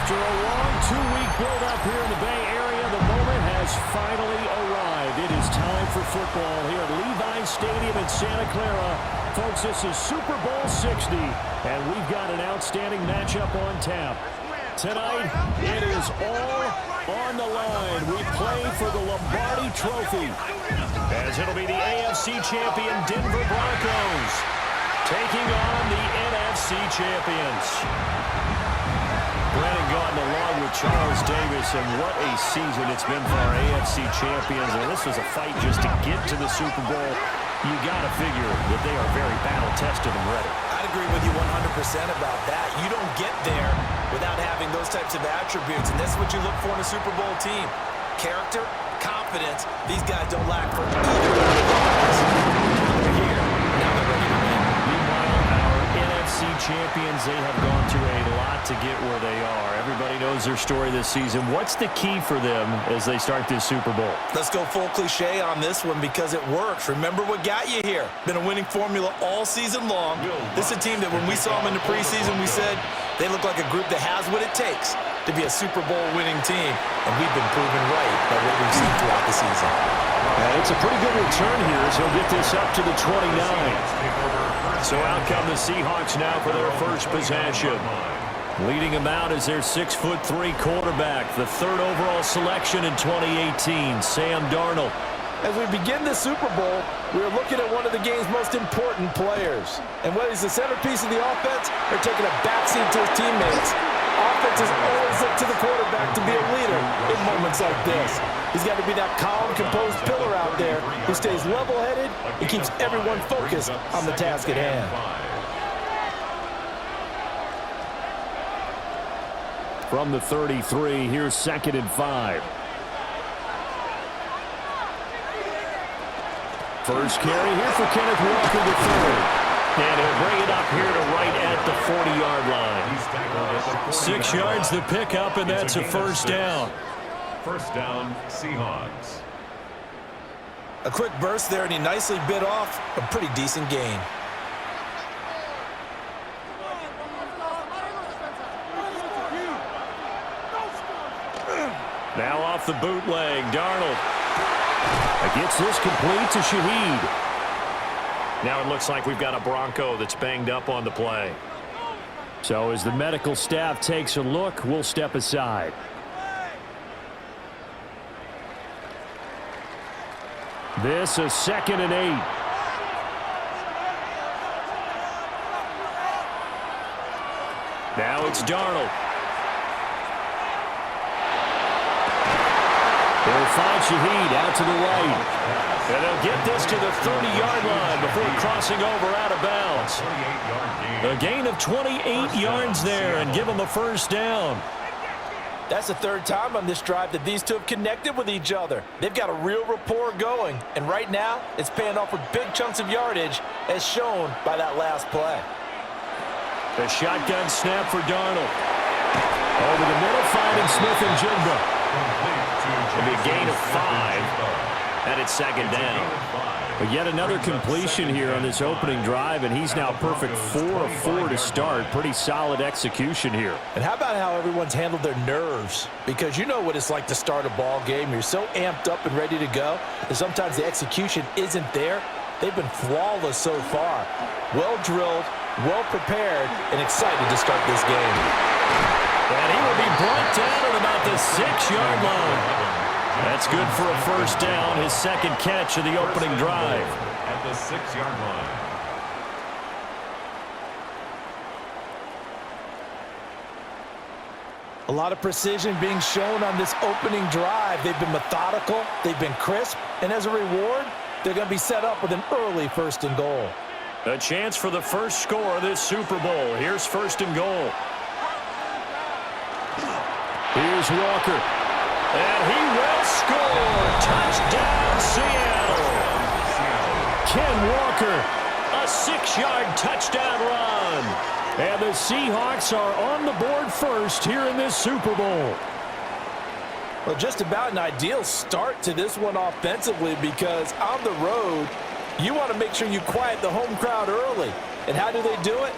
After a long two-week build-up here in the Bay Area, the moment has finally arrived. It is time for football here at Levi's Stadium in Santa Clara. Folks, this is Super Bowl 60, and we've got an outstanding matchup on tap. Tonight, it is all on the line. We play for the Lombardi Trophy, as it'll be the AFC champion Denver Broncos taking on the NFC champions. Brandon Gaudin along with Charles Davis, and what a season it's been for our AFC champions. And this was a fight just to get to the Super Bowl. You got to figure that they are very battle-tested and ready. I'd agree with you 100% about that. You don't get there without having those types of attributes, and that's what you look for in a Super Bowl team. Character, confidence, these guys don't lack for either one of those. They're here. Now they're ready to win. Meanwhile, our NFC champions, they have gone through a lot to get where they are. Everybody knows their story this season. What's the key for them as they start this Super Bowl? Let's go full cliche on this one because it works. Remember what got you here. Been a winning formula all season long. This is a team that when we saw them in the preseason, we said they look like a group that has what it takes to be a Super Bowl winning team. And we've been proven right by what we've seen throughout the season. And it's a pretty good return here as he'll get this up to the 29. So out come the Seahawks now for their first possession. Leading them out is their 6'3" quarterback, the third overall selection in 2018, Sam Darnold. As we begin the Super Bowl, we're looking at one of the game's most important players. And whether he's the centerpiece of the offense or taking a backseat to his teammates, offenses always look to the quarterback to be a leader in moments like this. He's got to be that calm, composed pillar out there who stays level-headed and keeps everyone focused on the task at hand. From the 33, here's 2nd and 5. First carry here for Kenneth Walker III. And he'll bring it up here to right at the 40-yard line. 6 yards the pickup, and that's a first down. First down, Seahawks. A quick burst there, and he nicely bit off a pretty decent gain. Now off the bootleg, Darnold. Gets this complete to Shaheed. Now it looks like we've got a Bronco that's banged up on the play. So as the medical staff takes a look, we'll step aside. This is 2nd and 8. Now it's Darnold. They'll find Shaheed out to the right. And they'll get this to the 30-yard line before crossing over out of bounds. A gain of 28 yards there and give them a first down. That's the third time on this drive that these two have connected with each other. They've got a real rapport going. And right now, it's paying off with big chunks of yardage as shown by that last play. The shotgun snap for Darnold. Over the middle, finding Smith and Jigba. It'll be a gain of 5, and it's 2nd down. But yet another completion here on this opening drive, and he's now perfect 4 of 4 to start. Pretty solid execution here. And how about how everyone's handled their nerves? Because you know what it's like to start a ball game. You're so amped up and ready to go, and sometimes the execution isn't there. They've been flawless so far. Well-drilled, well-prepared, and excited to start this game. And he will be brought down at about the 6-yard line. That's good for a first down, his 2nd catch of the opening drive. At the 6-yard line. A lot of precision being shown on this opening drive. They've been methodical, they've been crisp, and as a reward, they're going to be set up with an early 1st and goal. A chance for the first score of this Super Bowl. Here's 1st and goal. Here's Walker. And he will score. Touchdown, Seattle. Ken Walker, a 6-yard touchdown run. And the Seahawks are on the board first here in this Super Bowl. Well, just about an ideal start to this one offensively because on the road, you want to make sure you quiet the home crowd early. And how do they do it?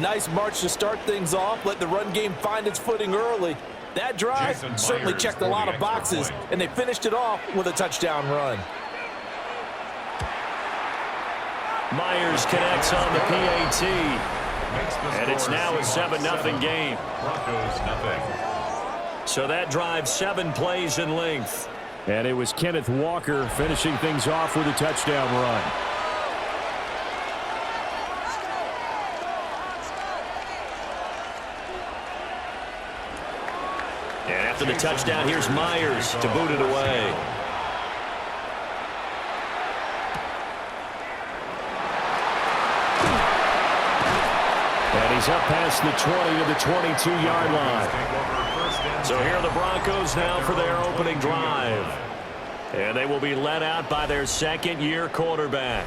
Nice march to start things off. Let the run game find its footing early. That drive certainly checked a lot of boxes, and they finished it off with a touchdown run. Myers connects on the PAT. And it's now a 7-0 game. Broncos nothing. So that drive 7 plays in length. And it was Kenneth Walker finishing things off with a touchdown run. And after the touchdown, here's Myers to boot it away. And he's up past the 20 to the 22-yard line. So here are the Broncos now for their opening drive. And they will be led out by their second-year quarterback.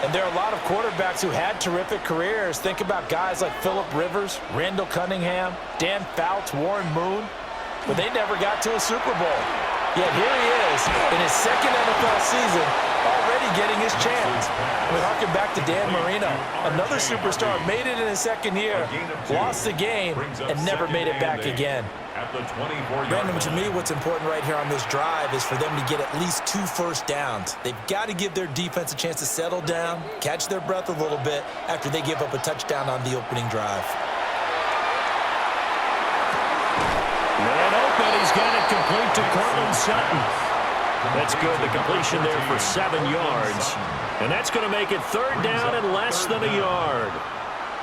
And there are a lot of quarterbacks who had terrific careers. Think about guys like Phillip Rivers, Randall Cunningham, Dan Fouts, Warren Moon. But they never got to a Super Bowl. Yet here he is in his second NFL season, already getting his chance. We harken back to Dan Marino. Another superstar made it in his second year, lost the game, and never made it back again. Brandon, to me, what's important right here on this drive is for them to get at least 2 first downs. They've got to give their defense a chance to settle down, catch their breath a little bit after they give up a touchdown on the opening drive. And open, he's got it complete to Cortland Sutton. That's good, the completion there for 7 yards. And that's going to make it 3rd down and less than a yard.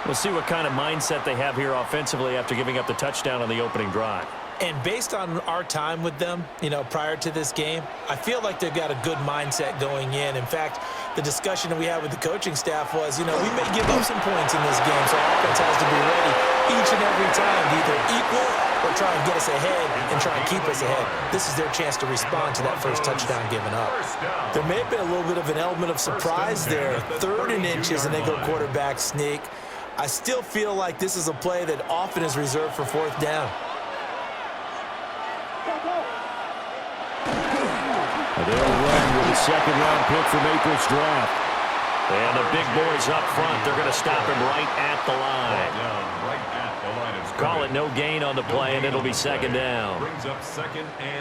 We'll see what kind of mindset they have here offensively after giving up the touchdown on the opening drive. And based on our time with them, prior to this game, I feel like they've got a good mindset going in. In fact, the discussion that we had with the coaching staff was, we may give up some points in this game, so our offense has to be ready each and every time to either equal or try and get us ahead and try and keep us ahead. This is their chance to respond to that first touchdown given up. There may have been a little bit of an element of surprise there. 3rd and inches, and they go quarterback sneak. I still feel like this is a play that often is reserved for 4th down. They'll run with a 2nd-round pick from April's draft. And the big boys up front, they're going to stop him right at the line. Call it no gain on the play, and it'll be 2nd down.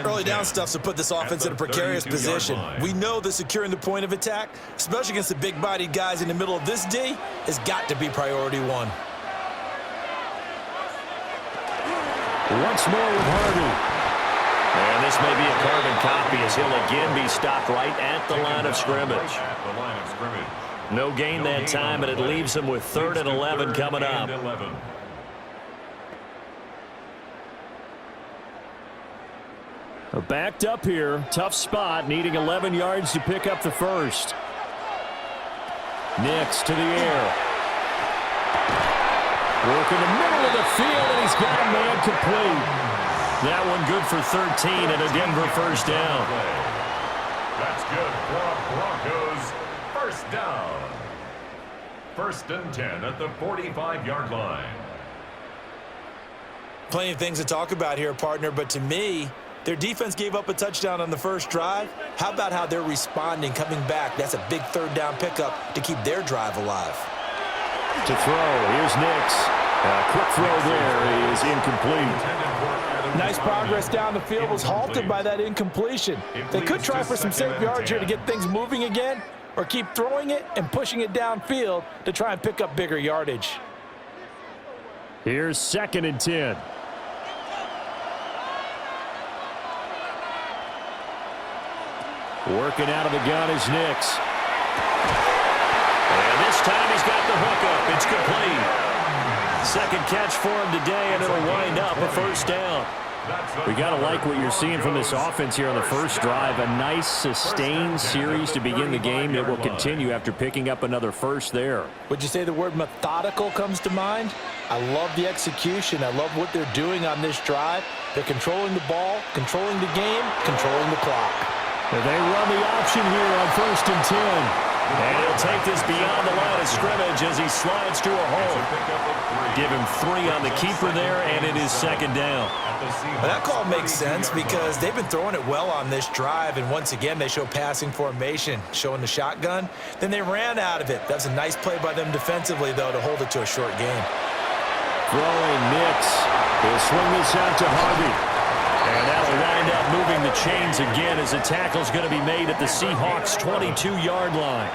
Early down stuff to put this offense in a precarious position. We know that securing the point of attack, especially against the big-bodied guys in the middle of this D, has got to be priority 1. Once more with Harvey. And this may be a carbon copy as he'll again be stopped right at the line of scrimmage. No gain that time, and it leaves him with 3rd and 11 coming up. Backed up here, tough spot, needing 11 yards to pick up the first. Nix to the air. Work in the middle of the field, and he's got a man complete. That one good for 13 and a Denver first down. That's good for Broncos. 1st down. 1st and 10 at the 45-yard line. Plenty of things to talk about here, partner, but to me, their defense gave up a touchdown on the first drive. How about how they're responding, coming back? That's a big 3rd down pickup to keep their drive alive. To throw, here's Nix. A quick throw there is incomplete. Nice progress down the field was halted by that incompletion. They could try for some safe yards here to get things moving again, or keep throwing it and pushing it downfield to try and pick up bigger yardage. Here's 2nd and 10. Working out of the gun is Nix. And this time he's got the hookup. It's complete. 2nd catch for him today, and it'll wind up a 1st down. We got to like what you're seeing from this offense here on the first drive. A nice, sustained series to begin the game that will continue after picking up another first there. Would you say the word methodical comes to mind? I love the execution. I love what they're doing on this drive. They're controlling the ball, controlling the game, controlling the clock. And they run the option here on 1st and 10. And he'll take this beyond the line of scrimmage as he slides to a hole. Give him 3 on the keeper there, and it is second down. Well, that call makes sense because they've been throwing it well on this drive, and once again they show passing formation, showing the shotgun. Then they ran out of it. That's a nice play by them defensively, though, to hold it to a short game. Throwing Nix. He'll swing this out to Harvey. And that'll wind up moving the chains again as the tackle's going to be made at the Seahawks' 22-yard line.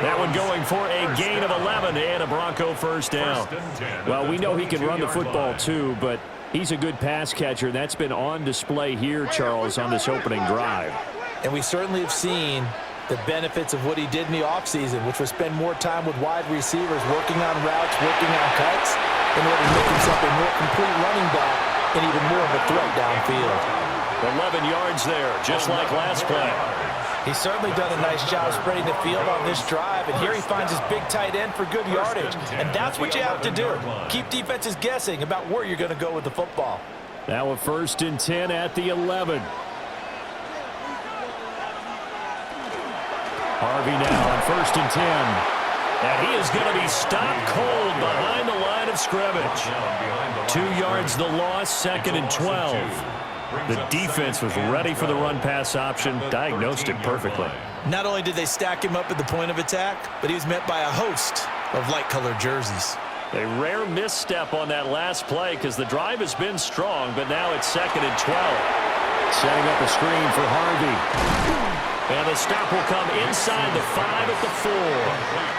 That one going for a gain of 11 and a Bronco first down. Well, we know he can run the football too, but he's a good pass catcher. That's been on display here, Charles, on this opening drive. And we certainly have seen the benefits of what he did in the offseason, which was spend more time with wide receivers, working on routes, working on cuts, in order to make himself a more complete running back and even more of a threat downfield. 11 yards there, just like last play. He's certainly done a nice job spreading the field on this drive, and here he finds his big tight end for good yardage. And that's what you have to do. Keep defenses guessing about where you're going to go with the football. Now a 1st and 10 at the 11. Harvey now on 1st and 10. And he is going to be stopped cold behind the line of scrimmage. 2 yards the loss, 2nd and 12. The defense was ready for the run-pass option, diagnosed it perfectly. Not only did they stack him up at the point of attack, but he was met by a host of light-colored jerseys. A rare misstep on that last play because the drive has been strong, but now it's 2nd and 12. Setting up a screen for Harvey. And the stop will come inside the 5 at the 4.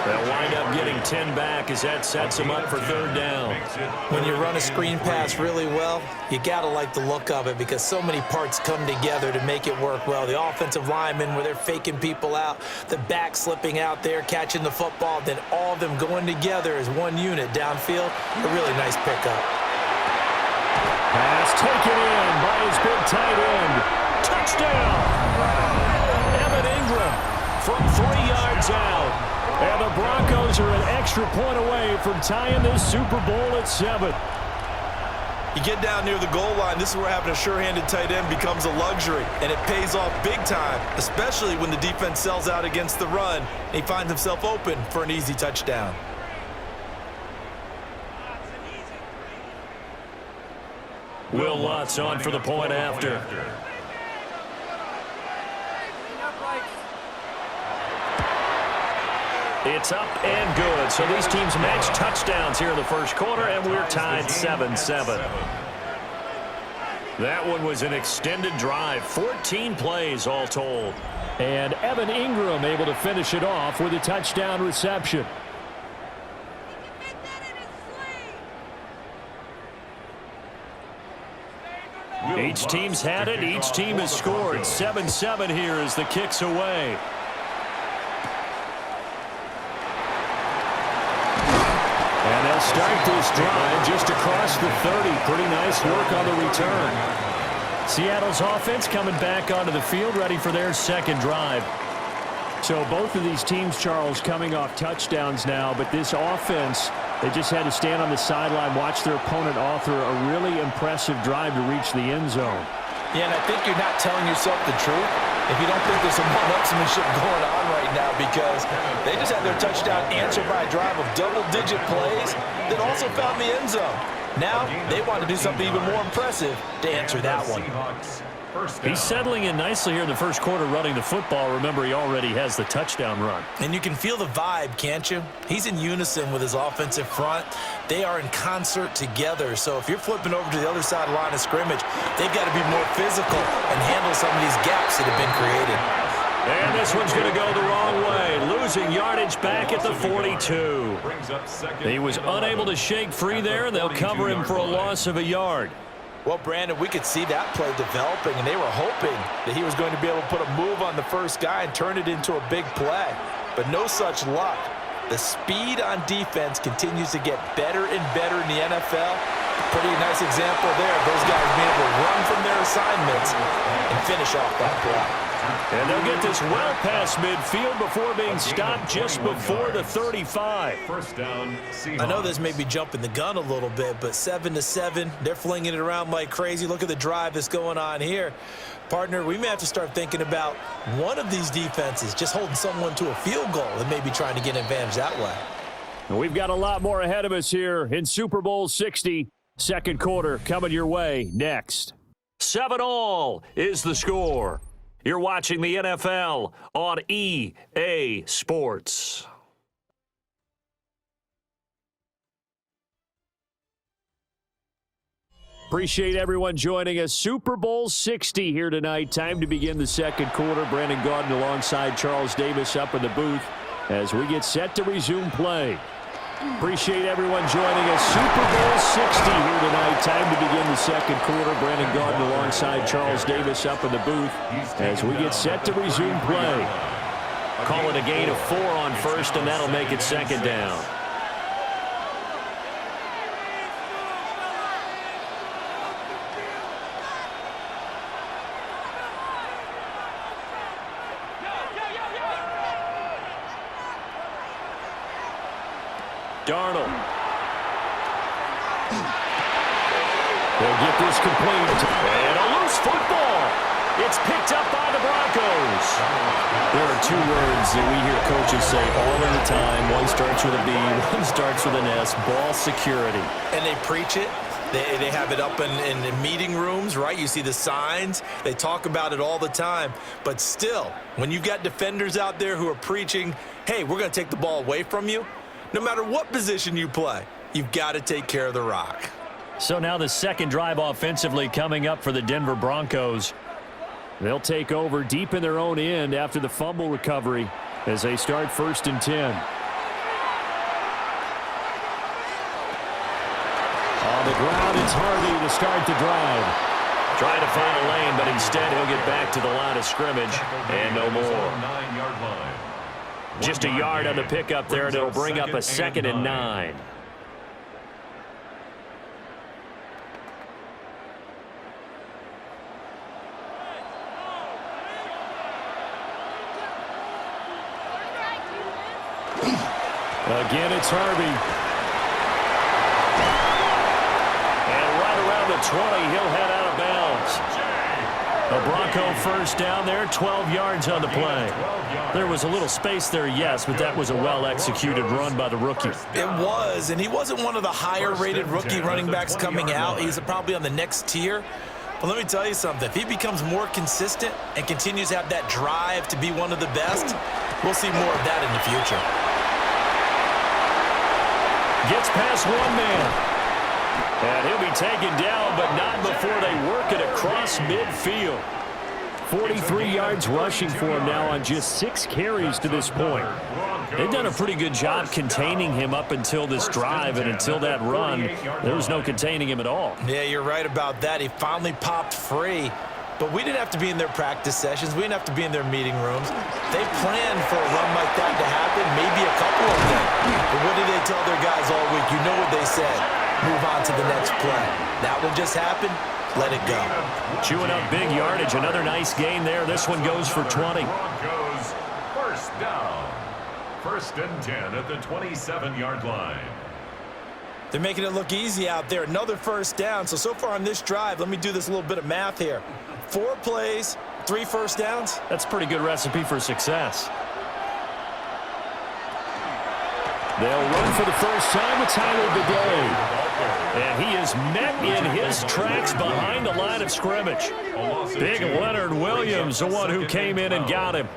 They'll wind up getting 10 back as that sets them up for 3rd down. When you run a screen pass really well, you got to like the look of it because so many parts come together to make it work well. The offensive linemen where they're faking people out, the back slipping out there, catching the football, then all of them going together as one unit downfield. A really nice pickup. Pass taken in by his big tight end. Touchdown! Evan Ingram from 3 yards out. And the Broncos are an extra point away from tying this Super Bowl at 7. You get down near the goal line, this is where having a sure-handed tight end becomes a luxury, and it pays off big time, especially when the defense sells out against the run, and he finds himself open for an easy touchdown. Will Lutz on for the point after. It's up and good. So these teams match touchdowns here in the first quarter, and we're tied 7-7. That one was an extended drive, 14 plays all told. And Evan Ingram able to finish it off with a touchdown reception. Each team's had it. Each team has scored. 7-7 here as the kick's away. And they'll start this drive just across the 30. Pretty nice work on the return. Seattle's offense coming back onto the field, ready for their second drive. So both of these teams, Charles, coming off touchdowns now, but this offense, they just had to stand on the sideline, watch their opponent author a really impressive drive to reach the end zone. Yeah, and I think you're not telling yourself the truth if you don't think there's some one-upsmanship going on right now, because they just had their touchdown answered by a drive of double-digit plays that also found the end zone. Now they want to do something even more impressive to answer that one. He's settling in nicely here in the first quarter running the football. Remember, he already has the touchdown run. And you can feel the vibe, can't you? He's in unison with his offensive front. They are in concert together. So if you're flipping over to the other side of the line of scrimmage, they've got to be more physical and handle some of these gaps that have been created. And this one's going to go the wrong way. Losing yardage back at the 42. He was unable to shake free there, and they'll cover him for a loss of a yard. Well, Brandon, we could see that play developing, and they were hoping that he was going to be able to put a move on the first guy and turn it into a big play. But no such luck. The speed on defense continues to get better and better in the NFL. Pretty nice example there of those guys being able to run from their assignments and finish off that play. And they'll get this well past midfield before being stopped just before the 35. First down, Seahawks. I know this may be jumping the gun a little bit, but 7-7, they're flinging it around like crazy. Look at the drive that's going on here. Partner, we may have to start thinking about one of these defenses just holding someone to a field goal and maybe trying to get an advantage that way. And we've got a lot more ahead of us here in Super Bowl 60. Second quarter coming your way next. 7-all is the score. You're watching the NFL on EA Sports. Appreciate everyone joining us. Super Bowl 60 here tonight. Time to begin the second quarter. Brandon Gaudin alongside Charles Davis up in the booth as we get set to resume play. Appreciate everyone joining us. Super Bowl 60 here tonight. Time to begin the second quarter. Brandon Gaudin alongside Charles Davis up in the booth as we get set to resume play. Call it a gain of 4 on first, and that'll make it second down. Darnold. They'll get this complete. And a loose football. It's picked up by the Broncos. There are 2 words that we hear coaches say all of the time. One starts with a B, one starts with an S. Ball security. And they preach it. They have it up in meeting rooms, right? You see the signs. They talk about it all the time. But still, when you've got defenders out there who are preaching, hey, we're going to take the ball away from you, no matter what position you play, you've got to take care of the rock. So now the second drive offensively coming up for the Denver Broncos. They'll take over deep in their own end after the fumble recovery as they start 1st and 10. On the ground, it's Harvey to start the drive. Trying to find a lane, but instead he'll get back to the line of scrimmage and no more. 9-yard line. Just a yard on the pickup there, and it'll bring up a 2nd and 9. Again, it's Harvey. And right around the 20, he'll head out of bounds. A Bronco first down there, 12 yards on the play. There was a little space there, yes, but that was a well-executed run by the rookie. It was, and he wasn't one of the higher-rated rookie running backs coming out. He's probably on the next tier. But let me tell you something. If he becomes more consistent and continues to have that drive to be one of the best, we'll see more of that in the future. Gets past one man. And he'll be taken down, but not before they work it across midfield. 43 yards rushing for him now on just 6 carries to this point. They've done a pretty good job containing him up until this drive, and until that run, there was no containing him at all. Yeah, you're right about that. He finally popped free. But we didn't have to be in their practice sessions. We didn't have to be in their meeting rooms. They planned for a run like that to happen, maybe a couple of them. But what did they tell their guys all week? You know what they said. Move on to the next play. That one just happened. Let it go. Chewing up big yardage. Another nice gain there. This one goes for 20. Broncos, first down. 1st and 10 at the 27-yard line. They're making it look easy out there. Another first down. So far on this drive, let me do this little bit of math here. 4 plays, 3 first downs. That's a pretty good recipe for success. They'll run for the first time with Tyler Bidet. And he is met in his tracks behind the line of scrimmage. Big Leonard Williams, the one who came in and got him.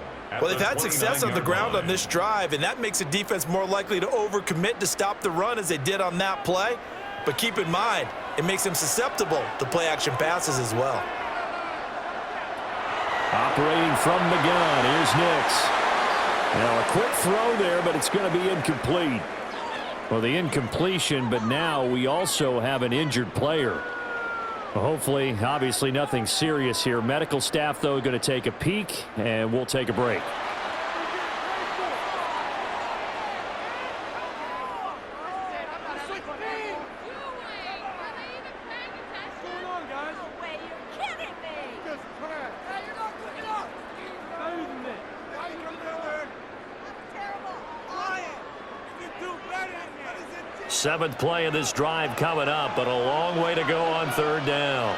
Well, they've had success on the ground on this drive, and that makes a defense more likely to overcommit to stop the run as they did on that play. But keep in mind, it makes them susceptible to play-action passes as well. Operating from the gun, here's Nix. Now a quick throw there, but it's going to be incomplete. Well, the incompletion, but now we also have an injured player. Well, hopefully, obviously nothing serious here. Medical staff, though, going to take a peek, and we'll take a break. 7th play of this drive coming up, but a long way to go on 3rd down.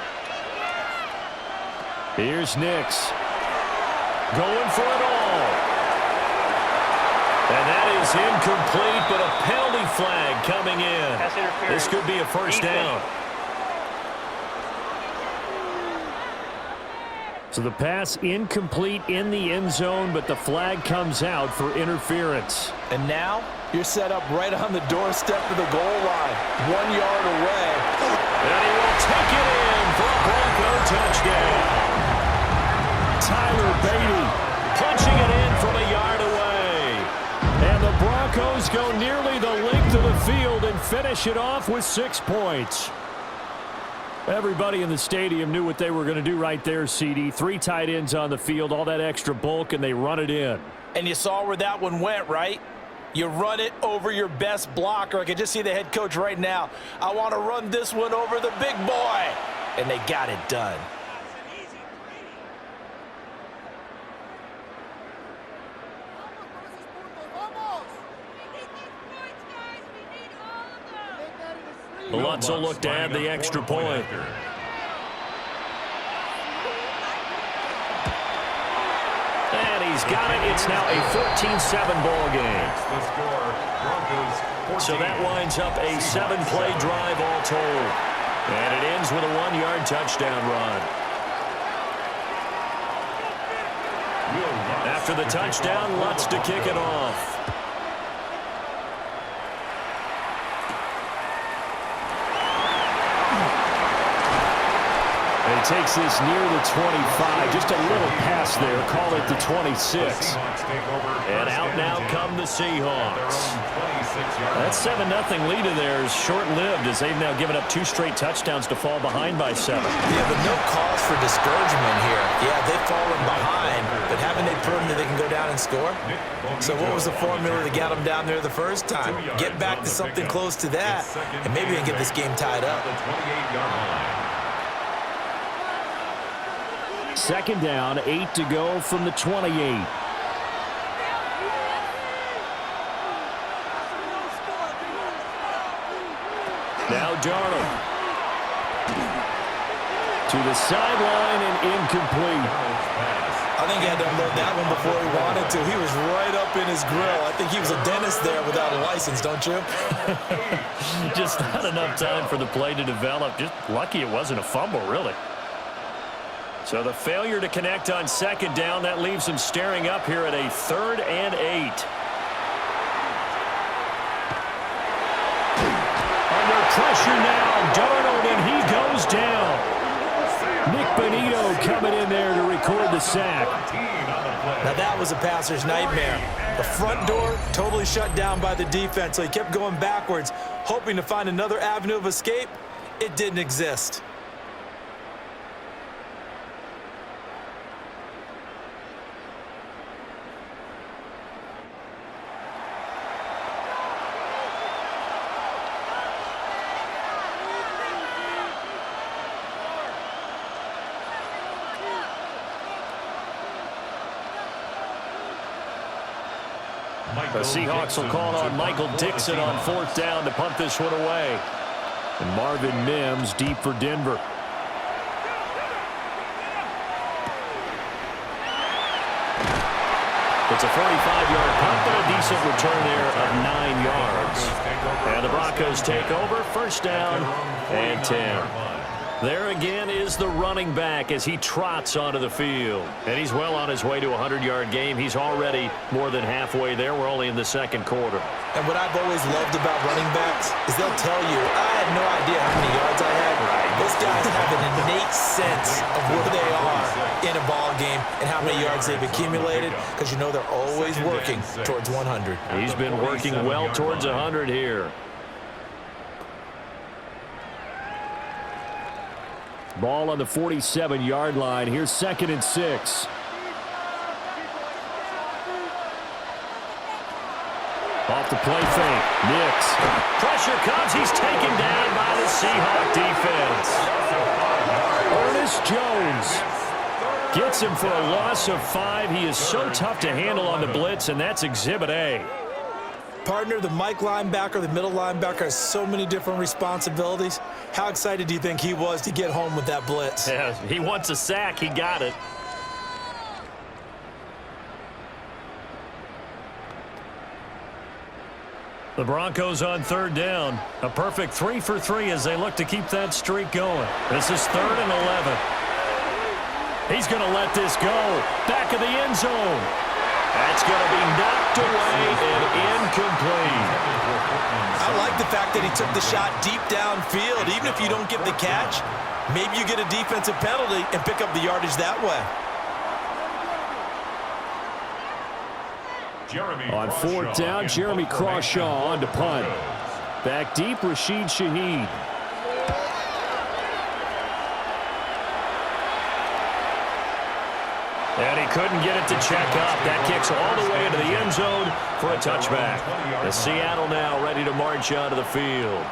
Here's Nix. Going for it all. And that is incomplete, but a penalty flag coming in. This could be a 1st down. So the pass incomplete in the end zone, but the flag comes out for interference. And now you're set up right on the doorstep of the goal line, 1 yard away. And he will take it in for a Bronco touchdown. Tyler Beatty punching it in from a yard away. And the Broncos go nearly the length of the field and finish it off with 6 points. Everybody in the stadium knew what they were going to do right there, CD. 3 tight ends on the field, all that extra bulk, and they run it in. And you saw where that one went, right? You run it over your best blocker. I can just see the head coach right now. I want to run this one over the big boy. And they got it done. Lutz will look to add the extra point. And he's got it. It's now a 14-7 ball game. So that winds up a 7-play drive all told. And it ends with a 1-yard touchdown run. After the touchdown, Lutz to kick it off. He takes this near the 25. Just a little pass there. Call it the 26. And out now come the Seahawks. That 7-0 lead of theirs short-lived as they've now given up 2 straight touchdowns to fall behind by 7. Yeah, but no cause for discouragement here. Yeah, they've fallen behind, but haven't they proven that they can go down and score? So what was the formula to get them down there the first time? Get back to something close to that, and maybe they can get this game tied up. 2nd down, 8 to go from the 28. Now Darnold. To the sideline and incomplete. I think he had to unload that one before he wanted to. He was right up in his grill. I think he was a dentist there without a license, don't you? Just not enough time for the play to develop. Just lucky it wasn't a fumble, really. So the failure to connect on 2nd down, that leaves him staring up here at a 3rd and 8. Under pressure now, Darnold, and he goes down. Nick Bonito coming in there to record the sack. Now that was a passer's nightmare. The front door totally shut down by the defense, so he kept going backwards, hoping to find another avenue of escape. It didn't exist. The Seahawks will call on Michael Dixon on 4th down to punt this one away. And Marvin Mims deep for Denver. It's a 45-yard punt, but a decent return there of 9 yards. And the Broncos take over, 1st down and 10. There again is the running back as he trots onto the field. And he's well on his way to a 100-yard game. He's already more than halfway there. We're only in the 2nd quarter. And what I've always loved about running backs is they'll tell you, I had no idea how many yards I had. Those guys have an innate sense of where they are in a ball game and how many yards they've accumulated, because you know they're always working towards 100. He's been working well towards 100 here. Ball on the 47-yard line. Here's 2nd and 6. Off the play fake. Nix. Pressure comes. He's taken down by the Seahawk defense. Ernest Jones gets him for a loss of 5. He is so tough to handle on the blitz, and that's Exhibit A. Partner, the Mike linebacker, the middle linebacker has so many different responsibilities. How excited do you think he was to get home with that blitz? Yeah, he wants a sack. He got it. The Broncos on third down. A perfect 3 for 3 as they look to keep that streak going. This is 3rd and 11. He's going to let this go. Back of the end zone. That's going to be knocked away and incomplete. I like the fact that he took the shot deep downfield. Even if you don't get the catch, maybe you get a defensive penalty and pick up the yardage that way. On 4th down, Jeremy Crawshaw on to punt. Back deep, Rashid Shaheed. And he couldn't get it to check up. That kicks all the way into the end zone for a touchback. The Seattle now ready to march onto the field.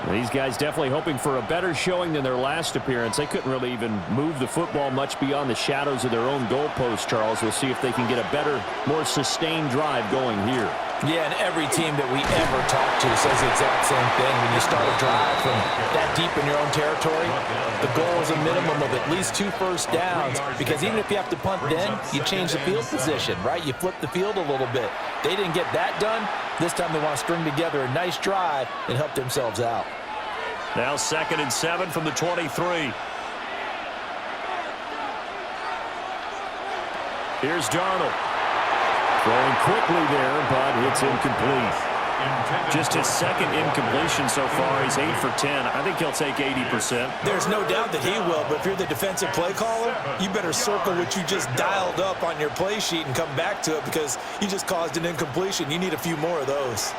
These guys definitely hoping for a better showing than their last appearance. They couldn't really even move the football much beyond the shadows of their own goalpost, Charles. We'll see if they can get a better, more sustained drive going here. Yeah, and every team that we ever talk to says the exact same thing. When you start a drive from that deep in your own territory, the goal is a minimum of at least 2 first downs, because even if you have to punt then, you change the field position, right? You flip the field a little bit. They didn't get that done. This time they want to string together a nice drive and help themselves out. Now 2nd and 7 from the 23. Here's Darnold. Throwing quickly there, but it's incomplete. Just his 2nd incompletion so far. He's 8 for 10. I think he'll take 80%. There's no doubt that he will, but if you're the defensive play caller, you better circle what you just dialed up on your play sheet and come back to it, because you just caused an incompletion. You need a few more of those.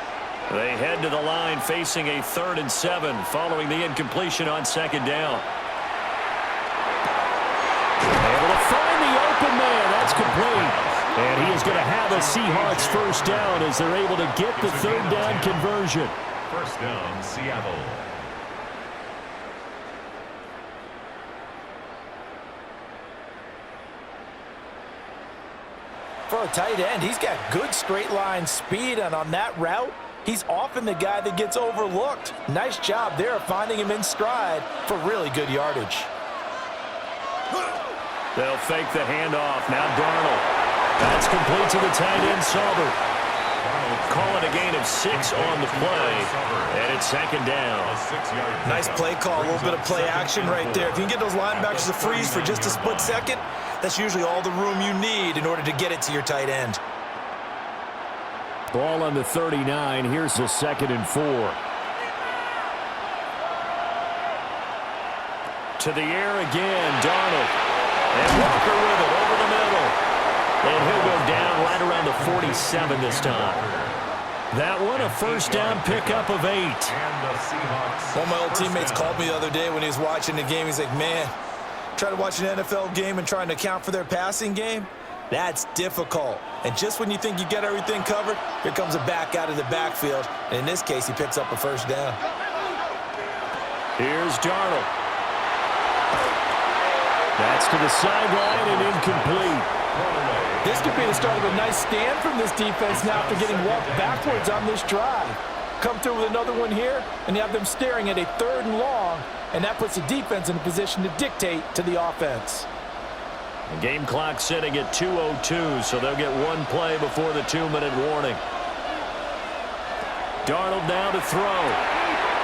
They head to the line facing a 3rd and 7 following the incompletion on 2nd down. Able to find the open man. That's complete. And he is going to have a Seahawks first down as they're able to get the 3rd down conversion. First down, Seattle. For a tight end, he's got good straight line speed, and on that route, he's often the guy that gets overlooked. Nice job there of finding him in stride for really good yardage. They'll fake the handoff. Now Darnold. That's complete to the tight end, Sauber. Call it a gain of 6 on the play, and it's 2nd down. Nice play call, a little bit of play action right there. If you can get those linebackers to freeze for just a split second, that's usually all the room you need in order to get it to your tight end. Ball on the 39. Here's the 2nd and 4. To the air again, Darnold. And Walker with it over the middle. And he'll go down right around the 47 this time. That one, a first down pickup of 8. One of my old teammates called me the other day when he was watching the game. He's like, man, try to watch an NFL game and trying to account for their passing game? That's difficult. And just when you think you get everything covered, here comes a back out of the backfield. And in this case, he picks up a first down. Here's Darnold. That's to the sideline and incomplete. This could be the start of a nice stand from this defense now after getting walked backwards on this drive. Come through with another one here, and you have them staring at a 3rd and long, and that puts the defense in a position to dictate to the offense. The game clock sitting at 2:02, so they'll get one play before the 2-minute warning. Darnold now to throw.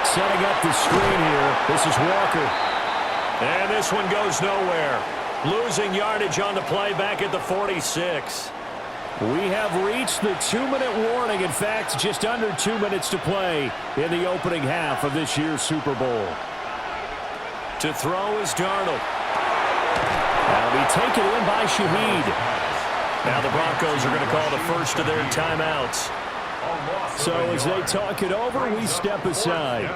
Setting up the screen here. This is Walker. And this one goes nowhere. Losing yardage on the play back at the 46. We have reached the 2-minute warning. In fact, just under 2 minutes to play in the opening half of this year's Super Bowl. To throw is Darnold. That'll be taken in by Shaheed. Now the Broncos are going to call the first of their timeouts. So as they talk it over, we step aside.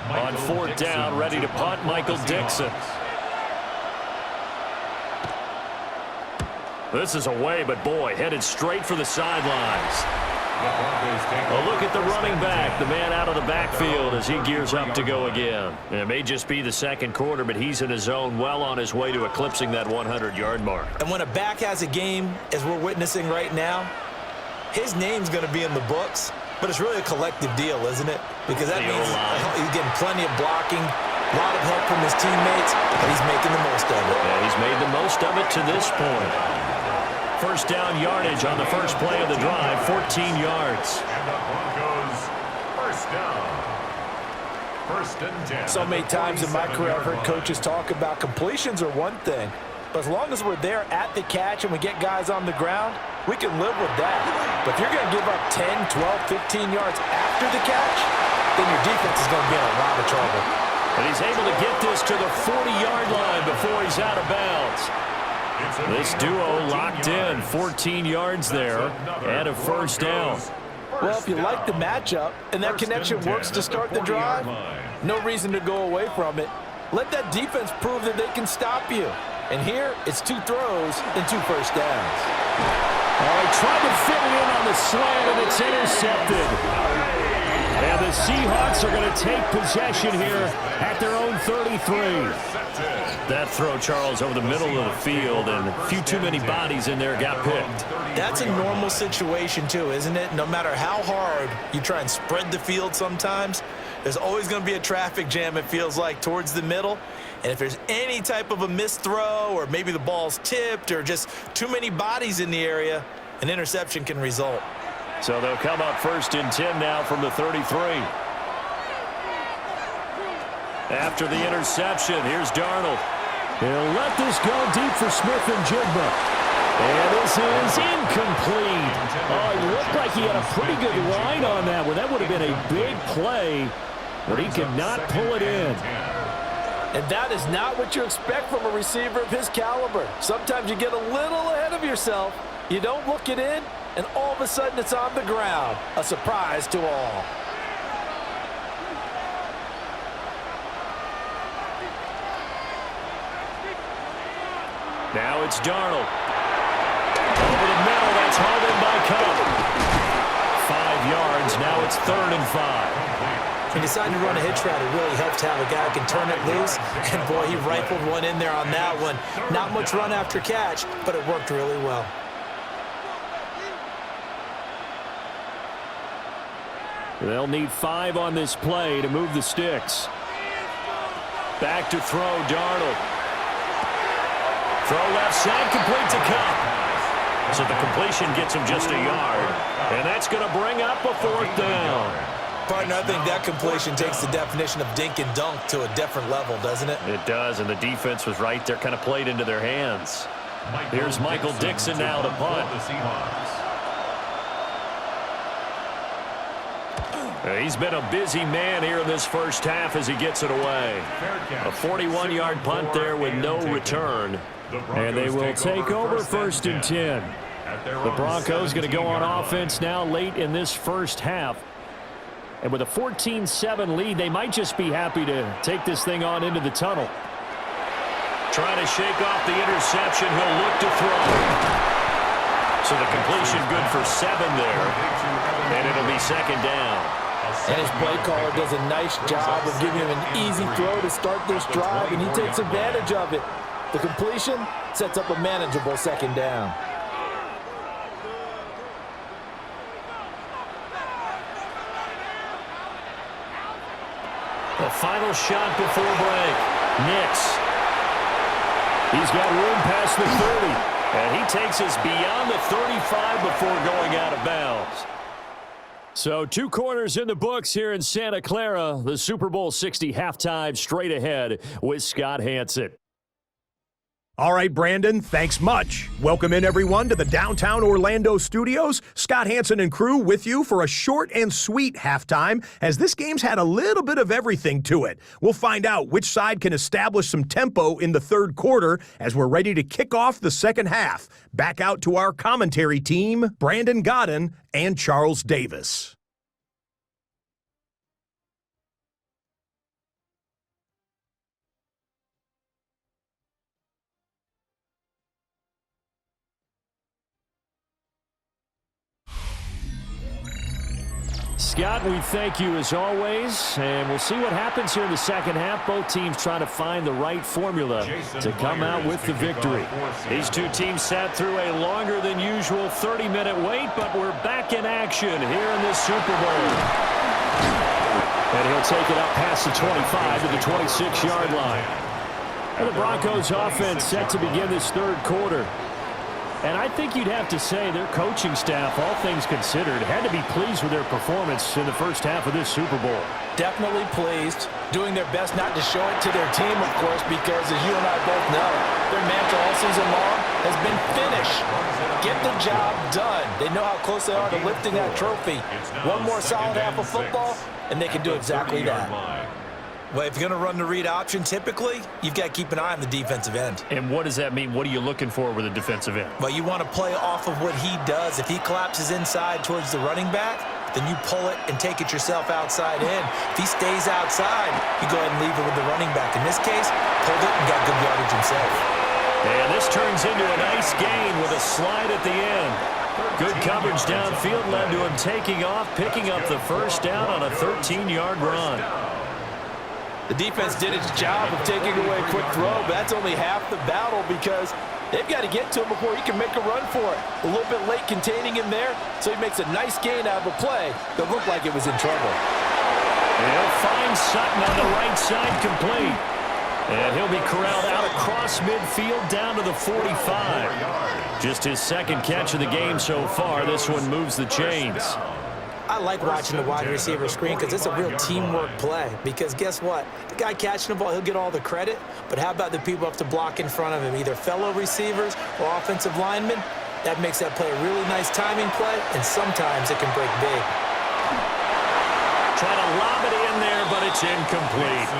On 4th down, ready to punt, Michael Dixon. This is away, but boy, headed straight for the sidelines. Well, look at the running back, the man out of the backfield as he gears up to go again. It may just be the second quarter, but he's in his zone, well on his way to eclipsing that 100-yard mark. And when a back has a game, as we're witnessing right now, his name's going to be in the books, but it's really a collective deal, isn't it? Because that means he's getting plenty of blocking, a lot of help from his teammates, and he's making the most of it. Yeah, he's made the most of it to this point. First down yardage on the first play of the drive, 14 yards. And the Broncos, first down. First and 10. So many times in my career, I've heard coaches talk about completions are one thing, but as long as we're there at the catch and we get guys on the ground, we can live with that. But if you're going to give up 10, 12, 15 yards after the catch, then your defense is going to be in a lot of trouble. And he's able to get this to the 40-yard line before he's out of bounds. This duo locked in, 14 yards there, and a first down. Well, if you like the matchup and that connection works to start the drive, no reason to go away from it. Let that defense prove that they can stop you. And here, it's 2 throws and 2 first downs. Oh, he tried to fit it in on the slant, and it's intercepted. And the Seahawks are going to take possession here at their own 33. That throw, Charles, over the middle of the field, and a few too many bodies in there got picked. That's a normal situation, too, isn't it? No matter how hard you try and spread the field sometimes, there's always going to be a traffic jam, it feels like, towards the middle. And if there's any type of a missed throw or maybe the ball's tipped or just too many bodies in the area, an interception can result. So they'll come up first and 10 now from the 33. After the interception, here's Darnold. He'll let this go deep for Smith and Jigba. And this is incomplete. Oh, it looked like he had a pretty good line on that one. That would have been a big play, but he could not pull it in. And that is not what you expect from a receiver of his caliber. Sometimes you get a little ahead of yourself. You don't look it in, and all of a sudden it's on the ground. A surprise to all. Now it's Darnold. Over the middle, that's hauled in by Cup. 5 yards, now it's 3rd and 5. He decided to run a hitch route. It really helped to have a guy who can turn it loose. And, boy, he rifled one in there on that one. Not much run after catch, but it worked really well. They'll need 5 on this play to move the sticks. Back to throw, Darnold. Throw left side, complete to Cup. So the completion gets him just a yard. And that's going to bring up a 4th down. Partner, I think that completion takes the definition of dink and dunk to a different level, doesn't it? It does, and the defense was right there, kind of played into their hands. Here's Michael Dixon now to punt. He's been a busy man here in this first half as he gets it away. A 41-yard punt there with no return. And they will take over first and 10. The Broncos going to go on offense now late in this first half. And with a 14-7 lead, they might just be happy to take this thing on into the tunnel. Trying to shake off the interception. He'll look to throw. So the completion good for 7 there. And it'll be 2nd down. And his play caller does a nice job of giving him an easy throw to start this drive, and he takes advantage of it. The completion sets up a manageable 2nd down. The final shot before break. Nix. He's got room past the 30. And he takes us beyond the 35 before going out of bounds. So 2 corners in the books here in Santa Clara. The Super Bowl 60 halftime straight ahead with Scott Hanson. All right, Brandon, thanks much. Welcome in, everyone, to the downtown Orlando studios. Scott Hanson and crew with you for a short and sweet halftime, as this game's had a little bit of everything to it. We'll find out which side can establish some tempo in the 3rd quarter as we're ready to kick off the 2nd half. Back out to our commentary team, Brandon Godden and Charles Davis. Scott. We thank you as always, and we'll see what happens here in the second half. Both teams trying to find the right formula to come out with the victory. These two teams sat through a longer than usual 30-minute wait, but we're back in action here in this Super Bowl. And he'll take it up past the 25 to the 26-yard line. And the Broncos offense set to begin this third quarter. And I think you'd have to say their coaching staff, all things considered, had to be pleased with their performance in the first half of this Super Bowl. Definitely pleased, doing their best not to show it to their team, of course, because as you and I both know, their mantra all season long has been finish. Get the job done. They know how close they are to lifting that trophy. One more solid half of football, and they can do exactly that. Well, if you're going to run the read option, typically, you've got to keep an eye on the defensive end. And what does that mean? What are you looking for with a defensive end? Well, you want to play off of what he does. If he collapses inside towards the running back, then you pull it and take it yourself outside in. If he stays outside, you go ahead and leave it with the running back. In this case, pulled it and got good yardage himself. And this turns into a nice gain with a slide at the end. Good coverage downfield led to him taking off, picking up the first down on a 13-yard run. The defense did its job of taking away a quick throw, but that's only half the battle because they've got to get to him before he can make a run for it. A little bit late containing him there, so he makes a nice gain out of a play that looked like it was in trouble. And he'll find Sutton on the right side complete. And he'll be corralled out across midfield down to the 45. Just his second catch of the game so far. This one moves the chains. I like watching the wide receiver screen because it's a real teamwork play. Because guess what? The guy catching the ball, he'll get all the credit. But how about the people up to block in front of him, either fellow receivers or offensive linemen? That makes that play a really nice timing play, and sometimes it can break big. Trying to lob it in there, but it's incomplete.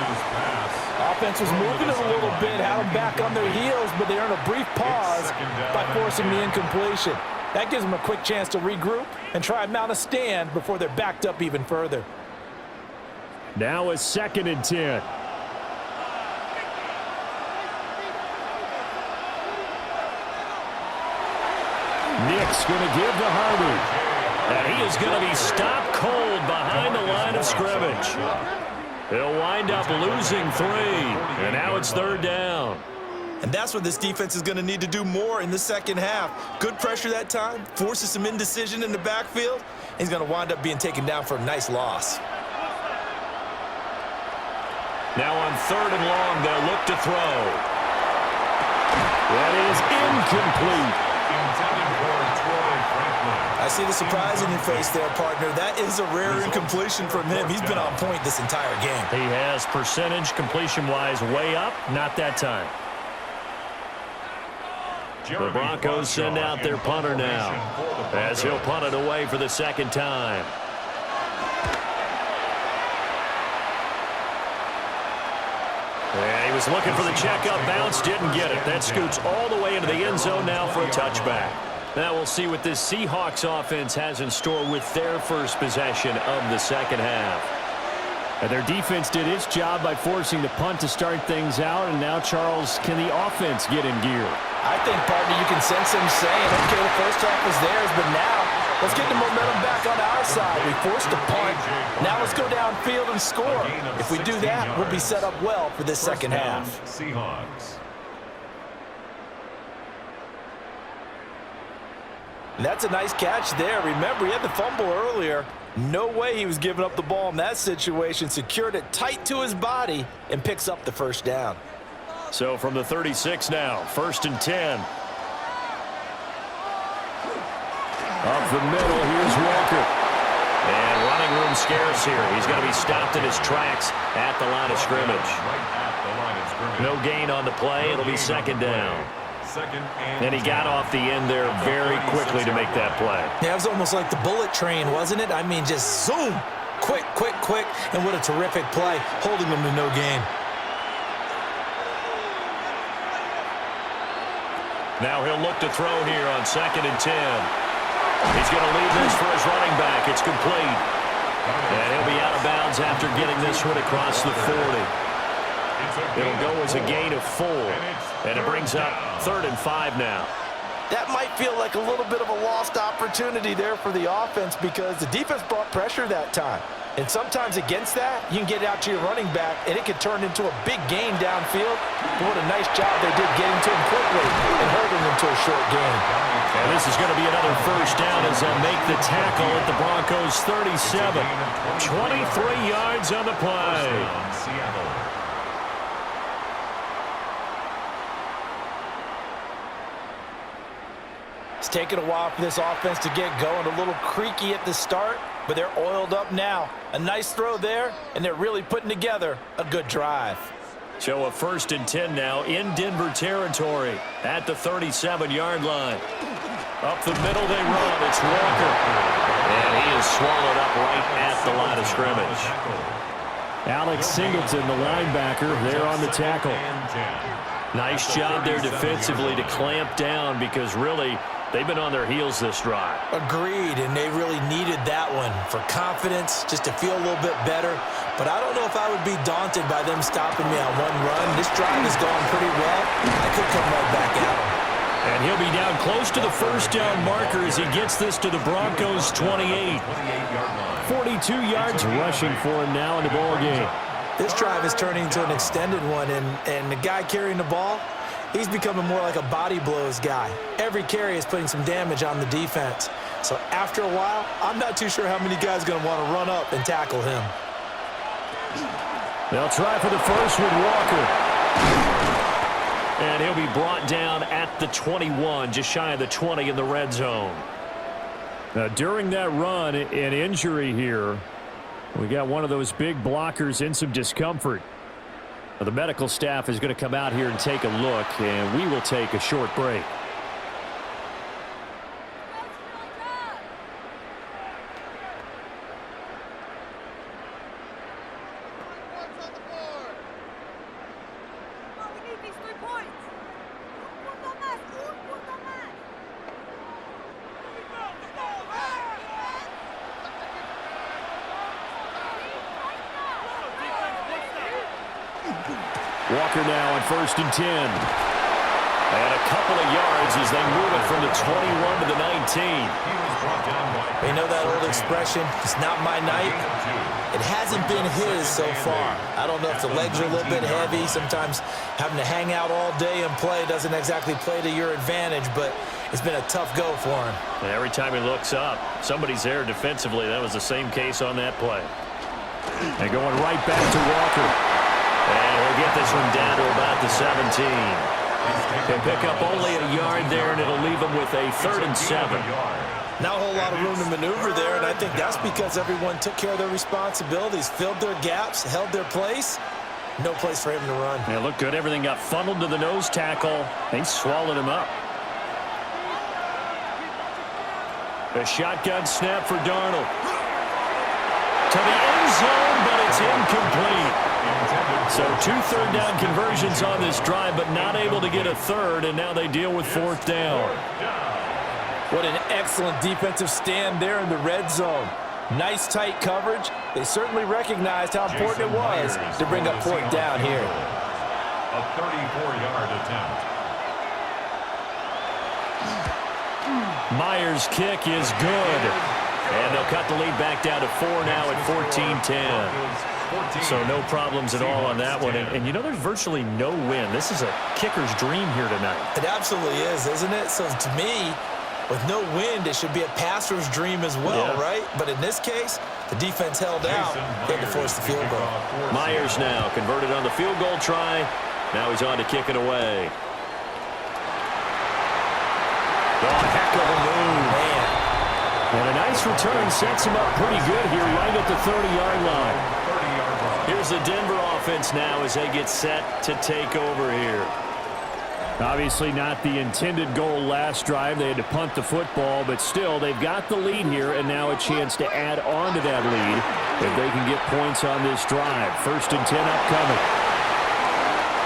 Offense was moving it a little bit, had them back on their heels, but they earned a brief pause by forcing the incompletion. That gives them a quick chance to regroup and try and mount a stand before they're backed up even further. Now a 2nd and 10. Nick's going to give to Harvey. And he is going to be stopped cold behind the line of scrimmage. He'll wind up losing 3. And now it's 3rd down. And that's what this defense is going to need to do more in the second half. Good pressure that time, forces some indecision in the backfield. He's going to wind up being taken down for a nice loss. Now on 3rd and long, they'll look to throw. That is incomplete. I see the surprise in your face there, partner. That is a rare incompletion from him. He's been on point this entire game. He has percentage completion-wise way up, not that time. The Broncos send out their punter now as he'll punt it away for the 2nd time. And he was looking for the checkup bounce, didn't get it. That scoots all the way into the end zone now for a touchback. Now we'll see what this Seahawks offense has in store with their first possession of the second half. And their defense did its job by forcing the punt to start things out. And now, Charles, can the offense get in gear? I think, partner, you can sense him saying, okay, the first half was theirs, but now let's get the momentum back on our side. We forced a punt. Now let's go downfield and score. If we do that, we'll be set up well for this second half. Seahawks. And that's a nice catch there. Remember, he had the fumble earlier. No way he was giving up the ball in that situation. Secured it tight to his body and picks up the first down. So from the 36 now, 1st and 10. Up the middle, here's Walker. And running room scarce here. He's going to be stopped in his tracks at the line of scrimmage. No gain on the play. It'll be 2nd down. And he got off the end there very quickly to make that play. Yeah, it was almost like the bullet train, wasn't it? I mean, just zoom. Quick, quick, quick. And what a terrific play, holding them to no gain. Now he'll look to throw here on 2nd and 10. He's going to leave this for his running back. It's complete. And he'll be out of bounds after getting this one across the 40. It'll go as a gain of 4. And it brings up 3rd and 5 now. that might feel like a little bit of a lost opportunity there for the offense because the defense brought pressure that time. And sometimes against that, you can get it out to your running back, and it can turn into a big gain downfield. But what a nice job they did getting to him quickly and holding him to a short gain. And this is going to be another first down as they'll make the tackle at the Broncos' 37. 23 yards on the play. It's taken a while for this offense to get going. A little creaky at the start, but they're oiled up now. A nice throw there, and they're really putting together a good drive. So a 1st and 10 now in Denver territory at the 37-yard line. Up the middle they run. It's Walker. And he is swallowed up right at the line of scrimmage. Alex Singleton, the linebacker, there on the tackle. Nice job there defensively to clamp down because really they've been on their heels this drive. Agreed, and they really needed that one for confidence, just to feel a little bit better. But I don't know if I would be daunted by them stopping me on one run. This drive is going pretty well. I could come right back at him. And he'll be down close to the first down marker as he gets this to the Broncos' 28. 42 yards rushing for him now in the ball game. This drive is turning into an extended one, and the guy carrying the ball, he's becoming more like a body blows guy. Every carry is putting some damage on the defense. So after a while, I'm not too sure how many guys are going to want to run up and tackle him. They'll try for the first with Walker. And he'll be brought down at the 21, just shy of the 20 in the red zone. Now, during that run, an injury here. We got one of those big blockers in some discomfort. Now, the medical staff is going to come out here and take a look, and we will take a short break. Walker now on 1st and 10. And a couple of yards as they move it from the 21 to the 19. You know that old expression, it's not my night? It hasn't been his so far. I don't know if the legs are a little bit heavy. Sometimes having to hang out all day and play doesn't exactly play to your advantage, but it's been a tough go for him. And every time he looks up, somebody's there defensively. That was the same case on that play. And going right back to Walker. And he'll get this one down to about the 17. He'll pick up only a yard there, and it'll leave him with a 3rd and 7. Not a whole lot of room to maneuver there, and I think that's because everyone took care of their responsibilities, filled their gaps, held their place. No place for him to run. Yeah, looked good. Everything got funneled to the nose tackle. They swallowed him up. A shotgun snap for Darnold. To the end zone, but it's incomplete. So 2 third-down conversions on this drive, but not able to get a third, and now they deal with 4th down. What an excellent defensive stand there in the red zone. Nice tight coverage. They certainly recognized how important it was to bring up 4th down here. A 34-yard attempt. Myers' kick is good. And they'll cut the lead back down to 4 now at 14-10. So no problems at all on that one. And you know, there's virtually no wind. This is a kicker's dream here tonight. It absolutely is, isn't it? So to me, with no wind, it should be a passer's dream as well, right? But in this case, the defense held out. They had to force the field goal. Myers now converted on the field goal try. Now he's on to kick it away. Oh, heck of a move. Man. And a nice return sets him up pretty good here right at the 30-yard line. Here's the Denver offense now as they get set to take over here. Obviously not the intended goal last drive. They had to punt the football, but still they've got the lead here and now a chance to add on to that lead if they can get points on this drive. 1st and 10 upcoming.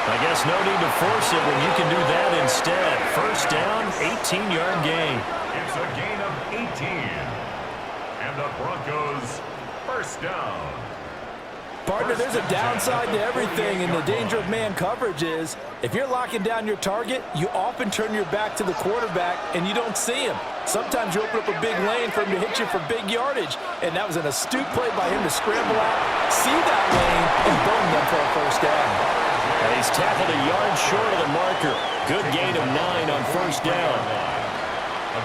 I guess no need to force it when you can do that instead. 1st down, 18-yard gain. It's a gain of 18. And the Broncos 1st down. Partner, there's a downside to everything, and the danger of man coverage is if you're locking down your target, you often turn your back to the quarterback and you don't see him. Sometimes you open up a big lane for him to hit you for big yardage, and that was an astute play by him to scramble out, see that lane, and burn them for a first down. And he's tackled a yard short of the marker. Good gain of 9 on first down.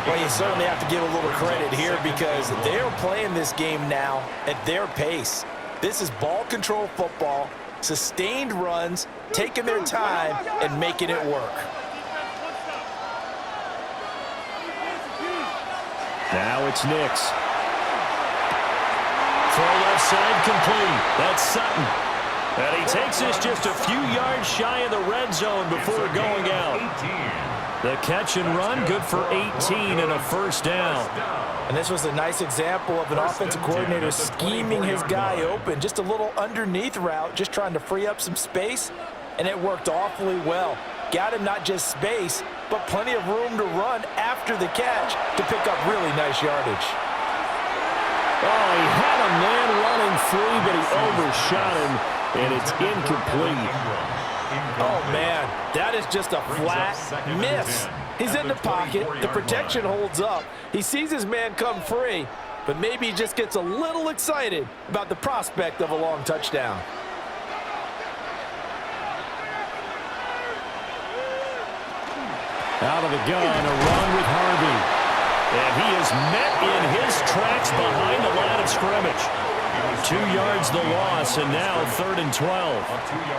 Well, you certainly have to give a little credit here because they're playing this game now at their pace. This is ball control football, sustained runs, taking their time, and making it work. Now it's Nix. Throw left side complete. That's Sutton. And he takes this just a few yards shy of the red zone before going out. The catch and run, good for 18 and a first down. And this was a nice example of an offensive coordinator scheming his guy open. Just a little underneath route, just trying to free up some space, and it worked awfully well. Got him not just space, but plenty of room to run after the catch to pick up really nice yardage. Oh, he had a man running free, but he overshot him, and it's incomplete. Oh, man, that is just a flat miss. He's in the pocket. The protection holds up. He sees his man come free, but maybe he just gets a little excited about the prospect of a long touchdown. Out of the gun, a run with Harvey. And he is met in his tracks behind the line of scrimmage. 2 yards the loss, and now 3rd and 12.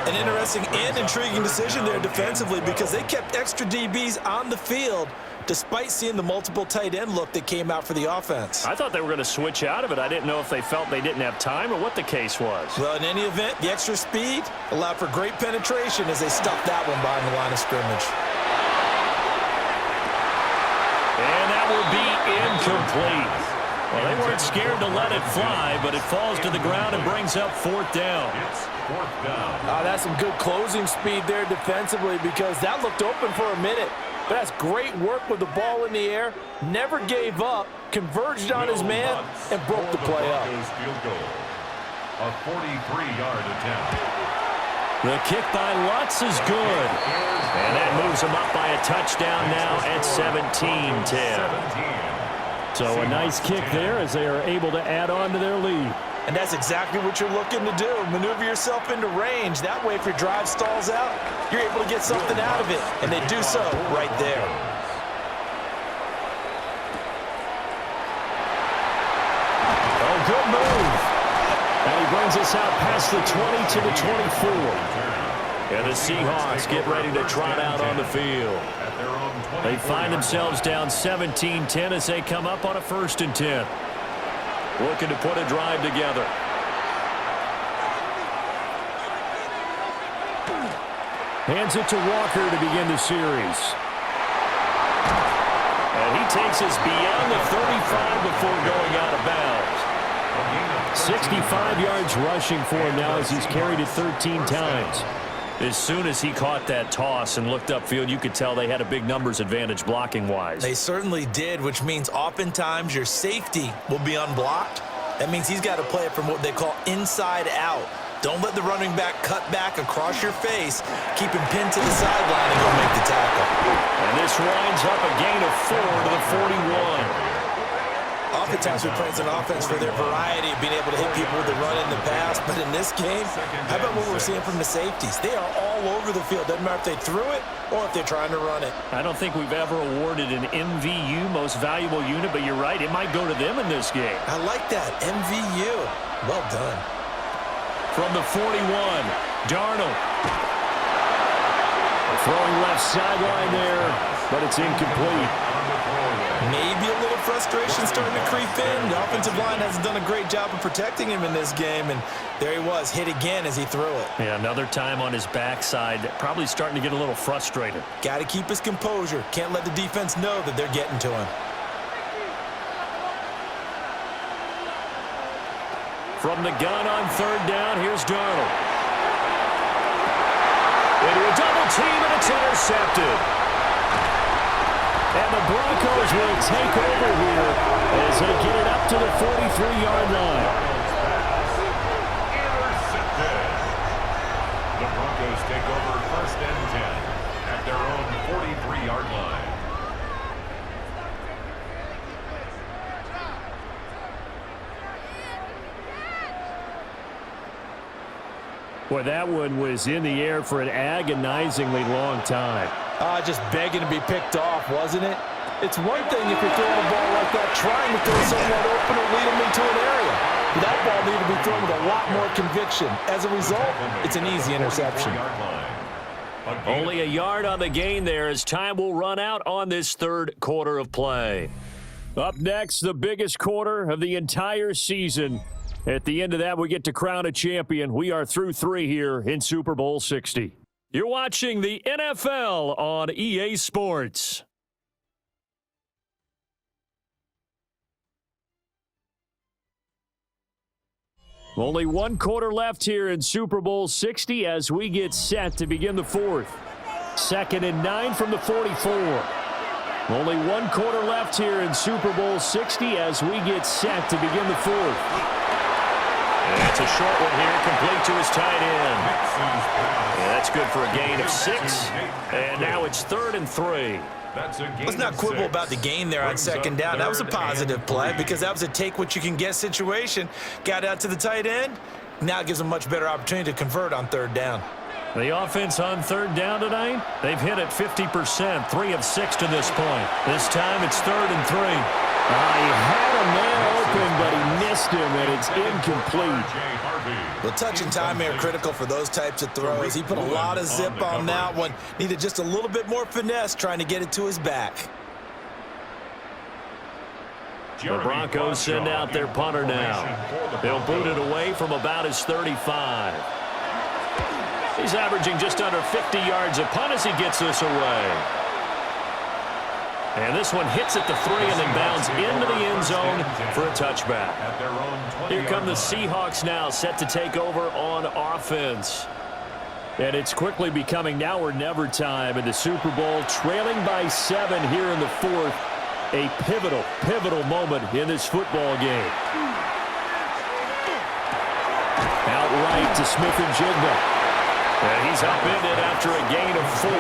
An interesting and intriguing decision there defensively because they kept extra DBs on the field despite seeing the multiple tight end look that came out for the offense. I thought they were going to switch out of it. I didn't know if they felt they didn't have time or what the case was. Well, in any event, the extra speed allowed for great penetration as they stuffed that one behind the line of scrimmage. And that will be incomplete. Well, they weren't scared to let it fly, but it falls to the ground and brings up 4th down. It's 4th down. That's some good closing speed there defensively because that looked open for a minute. But that's great work with the ball in the air. Never gave up, converged on his man, and broke the play up. Field goal. A 43-yard attempt. The kick by Lutz is good. And that moves him up by a touchdown now at 17-10. So a nice kick there as they are able to add on to their lead. And that's exactly what you're looking to do. Maneuver yourself into range. That way, if your drive stalls out, you're able to get something out of it. And they do so right there. Oh, good move. And he brings us out past the 20 to the 24. And the Seahawks get ready to trot out on the field. They find themselves down 17-10 as they come up on a 1st and 10. Looking to put a drive together. Hands it to Walker to begin the series. And he takes us beyond the 35 before going out of bounds. 65 yards rushing for him now as he's carried it 13 times. As soon as he caught that toss and looked upfield, you could tell they had a big numbers advantage blocking-wise. They certainly did, which means oftentimes your safety will be unblocked. That means he's got to play it from what they call inside out. Don't let the running back cut back across your face. Keep him pinned to the sideline and go make the tackle. And this winds up a gain of 4 to the 41. Oftentimes we praise an offense for their variety of being able to hit people with the run in the pass, but in this game, how about what we're seeing from the safeties? They are all over the field. Doesn't matter if they threw it or if they're trying to run it. I don't think we've ever awarded an MVU, most valuable unit, but you're right, it might go to them in this game. I like that, MVU. Well done. From the 41, Darnold. Throwing left sideline there, but it's incomplete. Maybe a little frustration starting to creep in. The offensive line hasn't done a great job of protecting him in this game, and there he was, hit again as he threw it. Yeah, another time on his backside, probably starting to get a little frustrated. Got to keep his composure. Can't let the defense know that they're getting to him. From the gun on 3rd down, here's Darnold. Into a double team, and it's intercepted. And the Broncos will take over here as they get it up to the 43-yard line. The Broncos take over 1st and 10 at their own 43-yard line. Boy, that one was in the air for an agonizingly long time. Just begging to be picked off, wasn't it? It's one thing if you're throwing a ball like that, trying to throw someone open or lead them into an area. But that ball needed to be thrown with a lot more conviction. As a result, it's an easy interception. Only a yard on the gain there as time will run out on this third quarter of play. Up next, the biggest quarter of the entire season. At the end of that, we get to crown a champion. We are through 3 here in Super Bowl 60. You're watching the NFL on EA Sports. Only 1 quarter left here in Super Bowl 60 as we get set to begin the 4th. 2nd and 9 from the 44. Only 1 quarter left here in Super Bowl 60 as we get set to begin the 4th. And that's a short one here, complete to his tight end. Yeah, that's good for a gain of 6. And now it's 3rd and 3. Let's not quibble about the gain there on 2nd down. That was a positive play because that was a take-what-you-can-get situation. Got out to the tight end. Now it gives them a much better opportunity to convert on 3rd down. The offense on 3rd down tonight, they've hit it 50%, 3 of 6 to this point. This time it's 3rd and 3. He had a man open, but he missed him, and it's incomplete. Well, touch and timing are critical for those types of throws. He put a lot of zip on that one. Needed just a little bit more finesse trying to get it to his back. The Broncos send out their punter now. They'll boot it away from about his 35. He's averaging just under 50 yards a punt as he gets this away. And this one hits at the 3 and then bounds into the end zone for a touchback. Here come the Seahawks now, set to take over on offense. And it's quickly becoming now or never time in the Super Bowl, trailing by 7 here in the 4th. A pivotal moment in this football game. Outright to Smith-Njigba. And he's upended after a gain of 4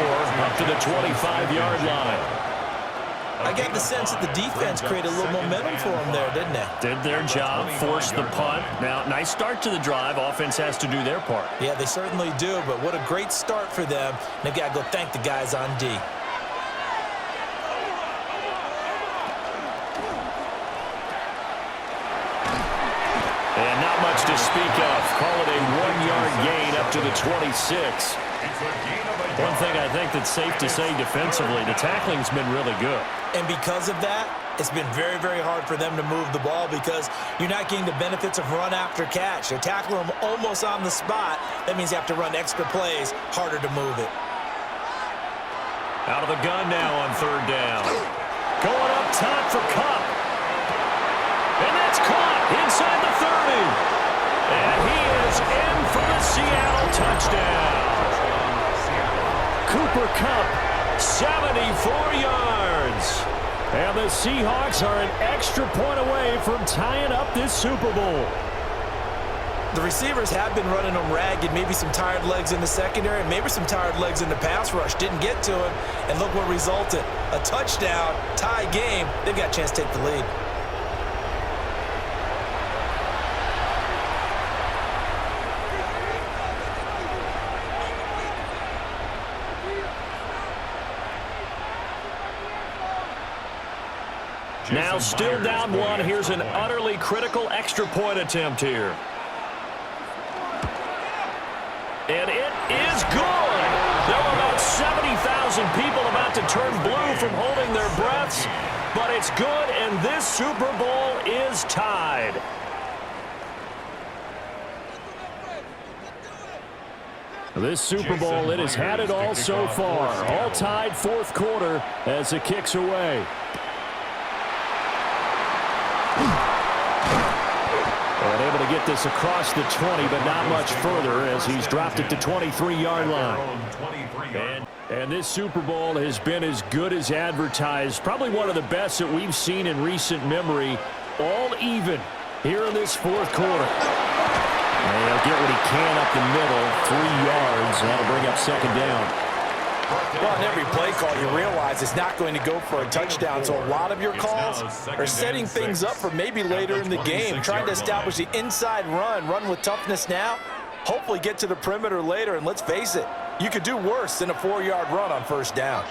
up to the 25-yard line. I got the sense that the defense created a little momentum for them there, didn't they? Did their job, forced the punt. Now, nice start to the drive. Offense has to do their part. Yeah, they certainly do, but what a great start for them. They've got to go thank the guys on D. And not much to speak of. Call it a 1-yard gain up to the 26. One thing I think that's safe to say defensively, the tackling's been really good. And because of that, it's been very, very hard for them to move the ball because you're not getting the benefits of run after catch. They're tackling them almost on the spot. That means you have to run extra plays, harder to move it. Out of the gun now on 3rd down. Going up top for Cup. And that's caught inside the 30. And he is in for the Seattle touchdown. Cooper Kupp, 74 yards. And the Seahawks are an extra point away from tying up this Super Bowl. The receivers have been running them ragged. Maybe some tired legs in the secondary, maybe some tired legs in the pass rush. Didn't get to him, and look what resulted. A touchdown, tie game. They've got a chance to take the lead. Now still down 1. Here's an utterly critical extra point attempt here. And it is good. There were about 70,000 people about to turn blue from holding their breaths. But it's good, and this Super Bowl is tied. This Super Bowl, it has had it all so far. All tied 4th quarter as it kicks away. And able to get this across the 20, but not much further as he's dropped it to 23-yard line. And this Super Bowl has been as good as advertised. Probably one of the best that we've seen in recent memory. All even here in this 4th quarter. And he'll get what he can up the middle, 3 yards, and that'll bring up second down. Well, on every play call, you realize it's not going to go for a touchdown, so a lot of your calls are setting things up for maybe later in the game, trying to establish the inside run with toughness now, hopefully get to the perimeter later, and let's face it, you could do worse than a 4-yard run on first down.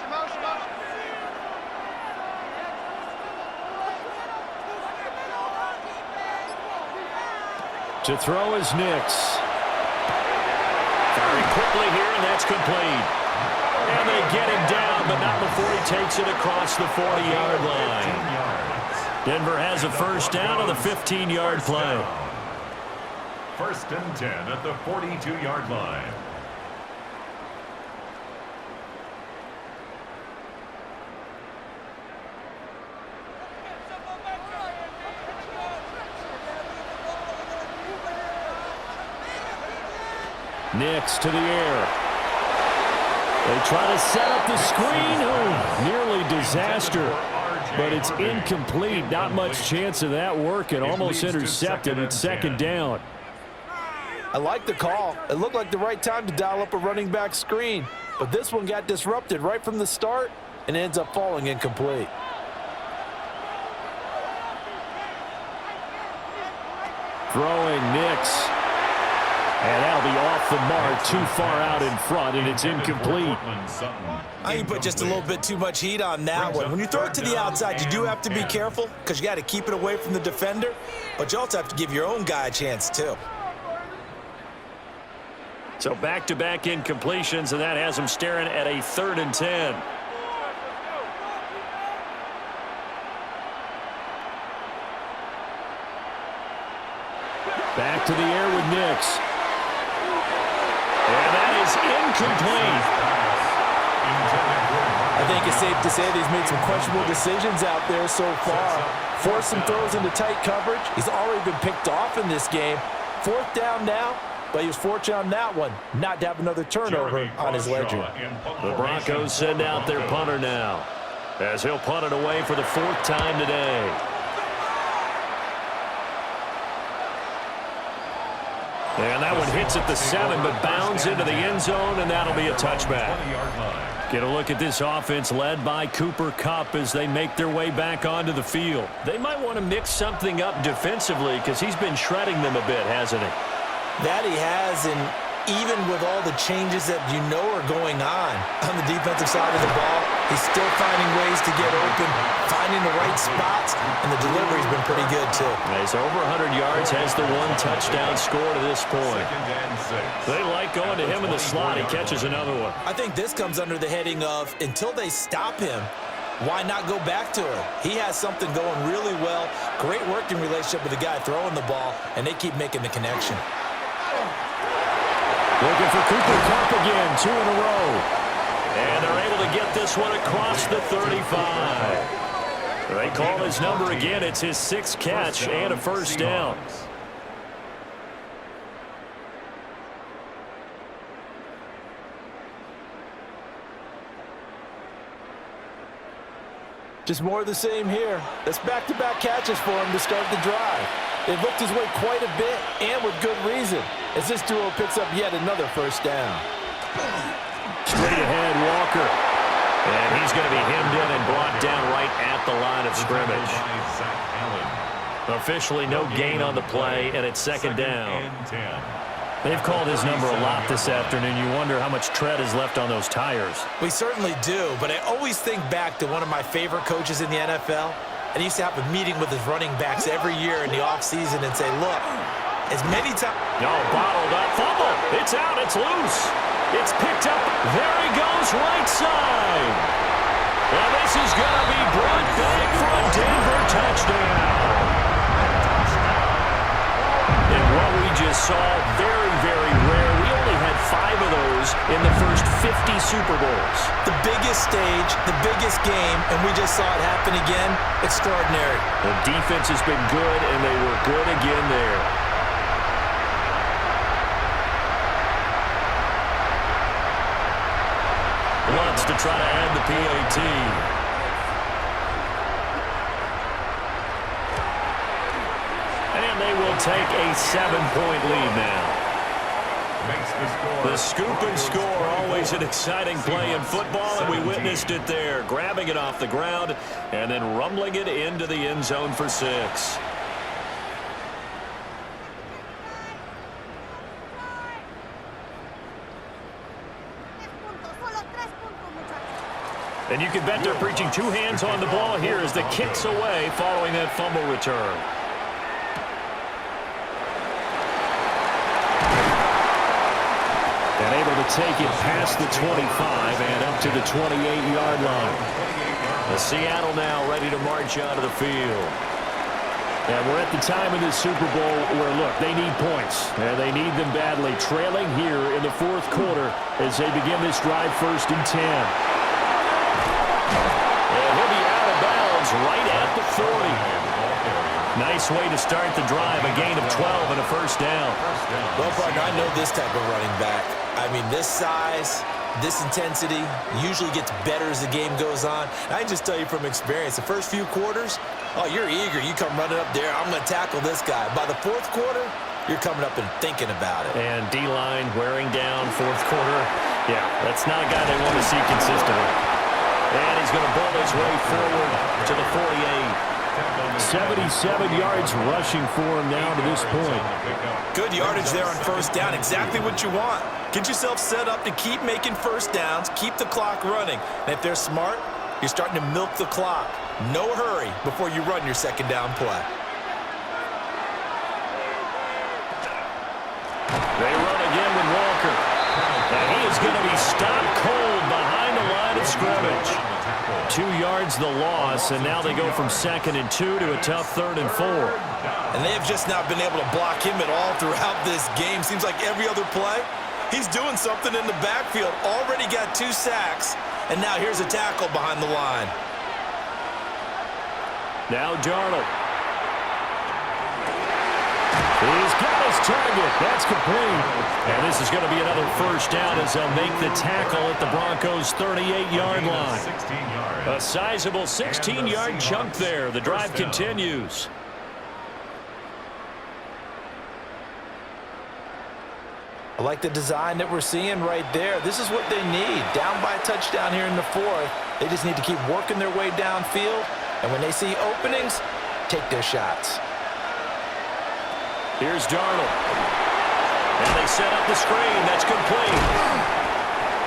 To throw is Nix. Very quickly here, and that's complete. And they get him down, but not before he takes it across the 40-yard line. Denver has a first down on the 15-yard play. First and 10 at the 42-yard line. Nix to the air. They try to set up the screen. Oh, nearly disaster. But it's incomplete. Not much chance of that working. Almost intercepted. It's second down. I like the call. It looked like the right time to dial up a running back screen. But this one got disrupted right from the start and ends up falling incomplete. Throwing Nix. And that'll be off the mark, too far out in front, and it's incomplete. I think you put just a little bit too much heat on that one. When you throw it to the outside, you do have to be careful because you got to keep it away from the defender, but you also have to give your own guy a chance, too. So back-to-back incompletions, and that has him staring at a 3rd and 10. Back to the air with Nix. And that is incomplete. I think it's safe to say that he's made some questionable decisions out there so far. Forced some throws into tight coverage. He's already been picked off in this game. 4th down now, but he was fortunate on that one not to have another turnover on his ledger. The Broncos send out their punter now, as he'll punt it away for the 4th time today. And that one hits at the 7, but bounds into the end zone, and that'll be a touchback. Get a look at this offense led by Cooper Kupp as they make their way back onto the field. They might want to mix something up defensively because he's been shredding them a bit, hasn't he? That he has, and even with all the changes that you know are going on the defensive side of the ball, he's still finding ways to get open, finding the right spots, and the delivery's been pretty good, too. He's over 100 yards, has the 1 touchdown score to this point. They like going to him in the slot. He catches another one. I think this comes under the heading of, until they stop him, why not go back to him? He has something going really well, great working relationship with the guy throwing the ball, and they keep making the connection. Looking for Cooper Kupp again, 2 in a row. And they're able to get this one across the 35. They call his number again. It's his 6th catch and a first down. Just more of the same here. That's back-to-back catches for him to start the drive. They've looked his way quite a bit, and with good reason, as this duo picks up yet another first down. Straight ahead, Walker. And he's going to be hemmed in and brought down right at the line of scrimmage. Officially no gain on the play, and it's second down. They've called his number a lot this afternoon. You wonder how much tread is left on those tires. We certainly do, but I always think back to one of my favorite coaches in the NFL. And he used to have a meeting with his running backs every year in the offseason and say, look, as many times... No, bottled up. Fumble. It's out. It's loose. It's picked up. There he goes, right side. And this is going to be brought back for a Denver touchdown. And what we just saw, very, very rare. We only had 5 of those in the first 50 Super Bowls. The biggest stage, the biggest game, and we just saw it happen again. Extraordinary. The defense has been good, and they were good again there. Lutz to try to add the PAT. And they will will take a 7-point lead now. The scoop and score, always an exciting play in football, and we witnessed it there. Grabbing it off the ground and then rumbling it into the end zone for 6. And you can bet they're preaching 2 hands on the ball here as the kick's away following that fumble return. And able to take it past the 25 and up to the 28-yard line. The Seattle now ready to march out of the field. And we're at the time in this Super Bowl where, look, they need points. And they need them badly. Trailing here in the 4th quarter as they begin this drive 1st and 10. And he'll be out of bounds right at the 40. Nice way to start the drive. A gain of 12 and a 1st down. Well, partner, I know this type of running back. I mean, this size, this intensity usually gets better as the game goes on. And I can just tell you from experience, the first few quarters, oh, you're eager. You come running up there, I'm going to tackle this guy. By the 4th quarter, you're coming up and thinking about it. And D-line wearing down 4th quarter. Yeah, that's not a guy they want to see consistently. And he's going to bowl his way forward to the 48. 77 yards rushing for him now to this point. Good yardage there on 1st down. Exactly what you want. Get yourself set up to keep making 1st downs, keep the clock running. And if they're smart, you're starting to milk the clock. No hurry before you run your 2nd down play. They run again with Walker. And he is going to be stopped cold behind the line of scrimmage. 2 yards the loss, and now they go from 2nd and 2 to a tough 3rd and 4. And they have just not been able to block him at all throughout this game. Seems like every other play, he's doing something in the backfield. Already got 2 sacks, and now here's a tackle behind the line. Now Darnold. He's got his target. That's complete. And this is going to be another 1st down as they'll make the tackle at the Broncos' 38-yard line. A sizable 16-yard chunk there. The drive continues. I like the design that we're seeing right there. This is what they need. Down by a touchdown here in the 4th. They just need to keep working their way downfield. And when they see openings, take their shots. Here's Darnold. And they set up the screen. That's complete.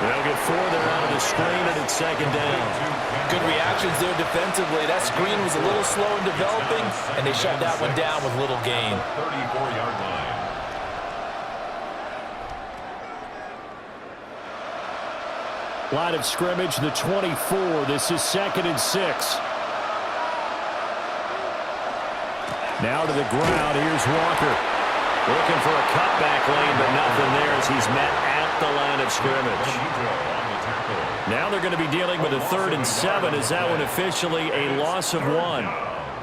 They'll get 4 there out of the screen, and it's 2nd down. Good reactions there defensively. That screen was a little slow in developing, and they shut that one down with little gain. 34-yard line. Line of scrimmage, the 24. This is 2nd and 6. Now to the ground. Here's Walker. Looking for a cutback lane, but nothing there as he's met at the line of scrimmage. Now they're going to be dealing with a 3rd and 7. Is that one officially a loss of 1?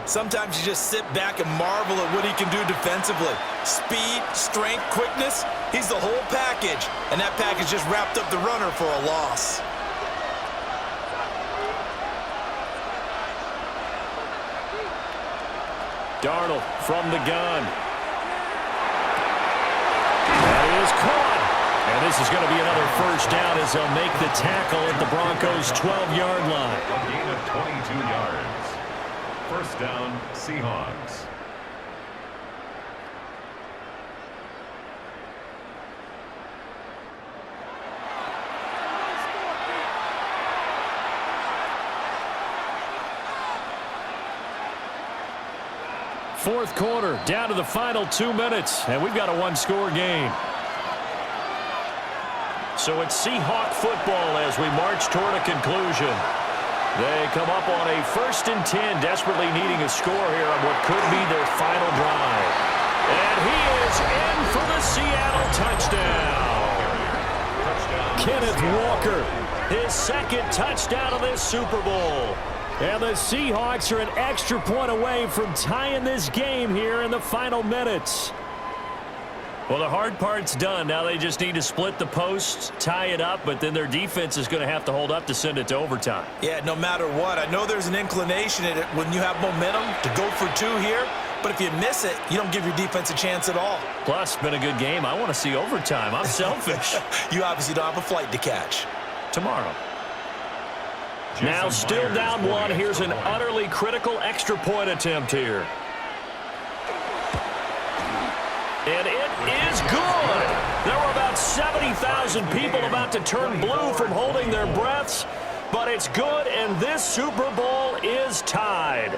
Sometimes you just sit back and marvel at what he can do defensively. Speed, strength, quickness, he's the whole package. And that package just wrapped up the runner for a loss. Darnold from the gun. That is caught. And this is going to be another 1st down as they'll make the tackle at the Broncos' 12-yard line. A gain of 22 yards. 1st down, Seahawks. Fourth quarter, down to the final 2 minutes, and we've got a 1-score game. So it's Seahawk football as we march toward a conclusion. They come up on a 1st and 10, desperately needing a score here on what could be their final drive. And he is in for the Seattle touchdown. Kenneth Walker, his 2nd touchdown of this Super Bowl. And the Seahawks are an extra point away from tying this game here in the final minutes. Well, the hard part's done. Now they just need to split the post, tie it up, but then their defense is going to have to hold up to send it to overtime. Yeah, no matter what. I know there's an inclination in it when you have momentum to go for 2 here, But if you miss it, you don't give your defense a chance at all. Plus, it's been a good game. I want to see overtime. I'm selfish. You obviously don't have a flight to catch. Tomorrow. Now still down one. Here's an utterly critical extra point attempt here. And it is good. There were about 70,000 people about to turn blue from holding their breaths, but it's good, and this Super Bowl is tied.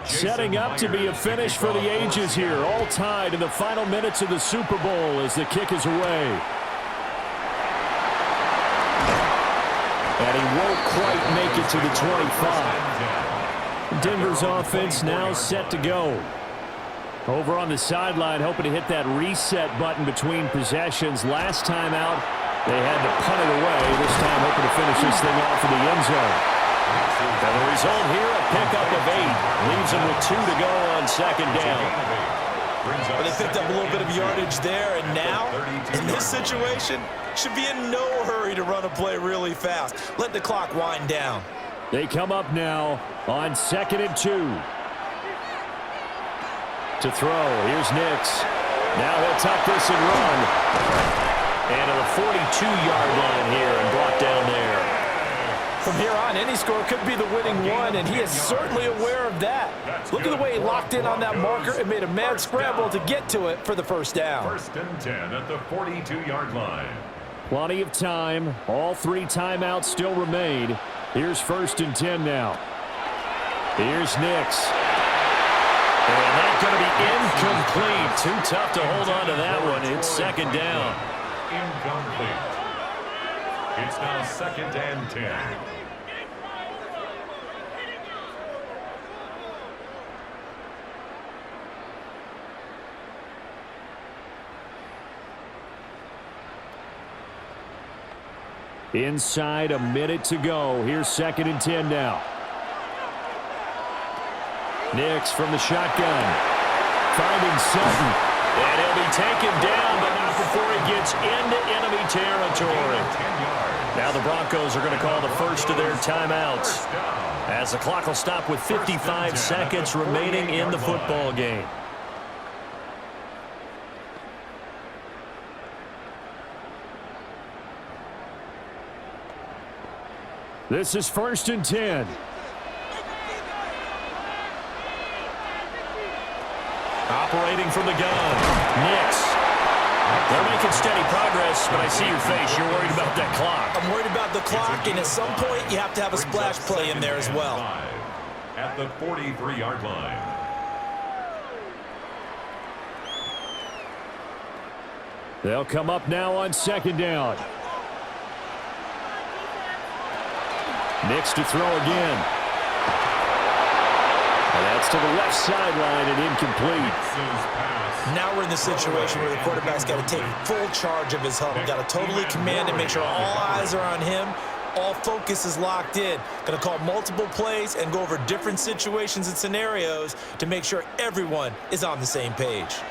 Setting up to be a finish for the ages here. All tied in the final minutes of the Super Bowl as the kick is away. And he won't quite make it to the 25. Denver's offense now set to go. Over on the sideline, hoping to hit that reset button between possessions. Last time out, they had to punt it away. This time, hoping to finish this thing off in the end zone. And the result here, a pickup of 8. Leaves them with 2 to go on second down. But they picked up a little bit of yardage there, and now, in this situation, should be in no hurry to run a play really fast. Let the clock wind down. They come up now on 2nd and 2. To throw, here's Nix. Now he'll tuck this and run. And to the 42-yard line here and brought down there. From here on, any score could be the winning one, and he is certainly aware of that. Look at the way he locked in on that marker and made a mad scramble to get to it for the first down. 1st and 10 at the 42-yard line. Plenty of time. All 3 timeouts still remain. Here's 1st and 10 now. Here's Nix. And that's going to be incomplete. Too tough to hold on to that one. It's 2nd down. Incomplete. It's now 2nd and 10. Inside a minute to go. Here's 2nd and 10 now. Nix from the shotgun. Finding Sutton. And he'll be taken down, but not before he gets into enemy territory. Now the Broncos are going to call the first of their timeouts, as the clock will stop with 55 seconds remaining in the football game. This is 1st and 10. Operating from the gun. Nix. They're making steady progress, but I see your face. You're worried about that clock. I'm worried about the clock, and at some point, you have to have a splash play in there as well. At the 43-yard line. They'll come up now on 2nd down. Nix to throw again. And that's to the left sideline and incomplete. Now we're in the situation where the quarterback's got to take full charge of his huddle. Got to totally command and make sure all eyes are on him. All focus is locked in. Going to call multiple plays and go over different situations and scenarios to make sure everyone is on the same page.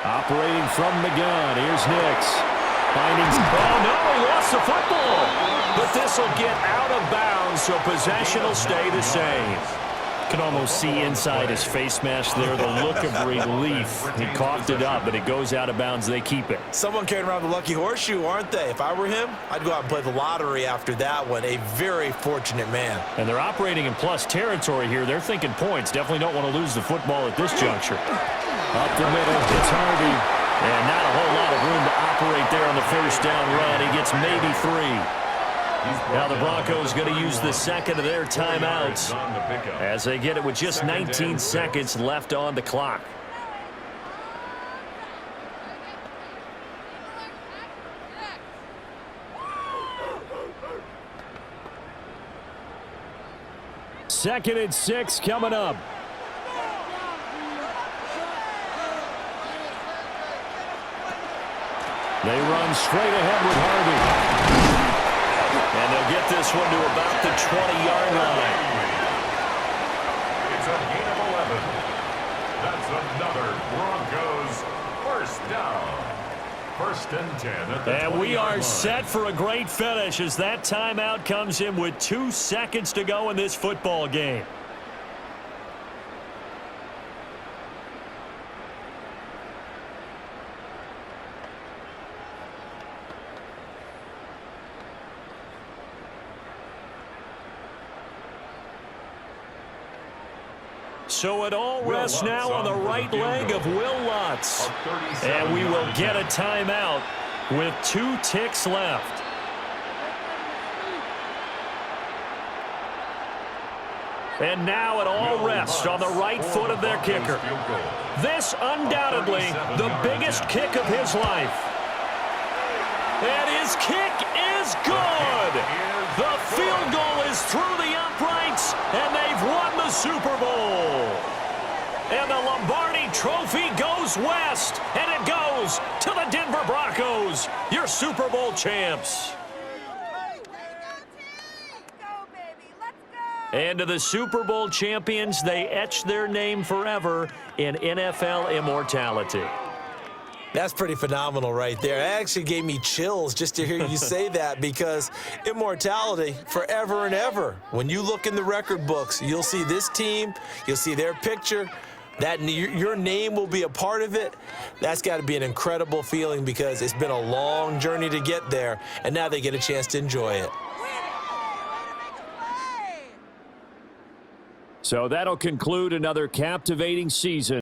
Operating from the gun. Here's Nix. Finding. Oh, no, he lost the football. But this will get out of bounds, so possession will stay the same. Can almost see inside his face mask there the look of relief. He coughed it up, but it goes out of bounds. They keep it. Someone carrying around the lucky horseshoe, aren't they? If I were him, I'd go out and play the lottery after that one. A very fortunate man. And they're operating in plus territory here. They're thinking points. Definitely don't want to lose the football at this juncture. Up the middle, it's Harvey. And not a whole lot of room to operate there on the first down run. He gets maybe 3. Now the Broncos going to use the second of their timeouts as they get it with just 19 seconds left on the clock. Second and 6 coming up. They run straight ahead with Harvey. And they'll get this one to about the 20-yard line. It's a gain of 11. That's another First and 10 at the And we 20-yard are line. set for a great finish as that timeout comes in with 2 seconds to go in this football game. So it all rests now on the right leg of Will Lutz. And we will get a timeout with 2 ticks left. And now it all rests on the right foot of their kicker. This undoubtedly the biggest kick of his life. And his kick is good. The field goal is through the uprights, and they've won the Super Bowl. And the Lombardi Trophy goes west, and it goes to the Denver Broncos, your Super Bowl champs. And to the Super Bowl champions, they etch their name forever in NFL immortality. That's pretty phenomenal right there. It actually gave me chills just to hear you say that, because immortality forever and ever. When you look in the record books, you'll see this team, you'll see their picture, that your name will be a part of it. That's got to be an incredible feeling, because it's been a long journey to get there, and now they get a chance to enjoy it. So that'll conclude another captivating season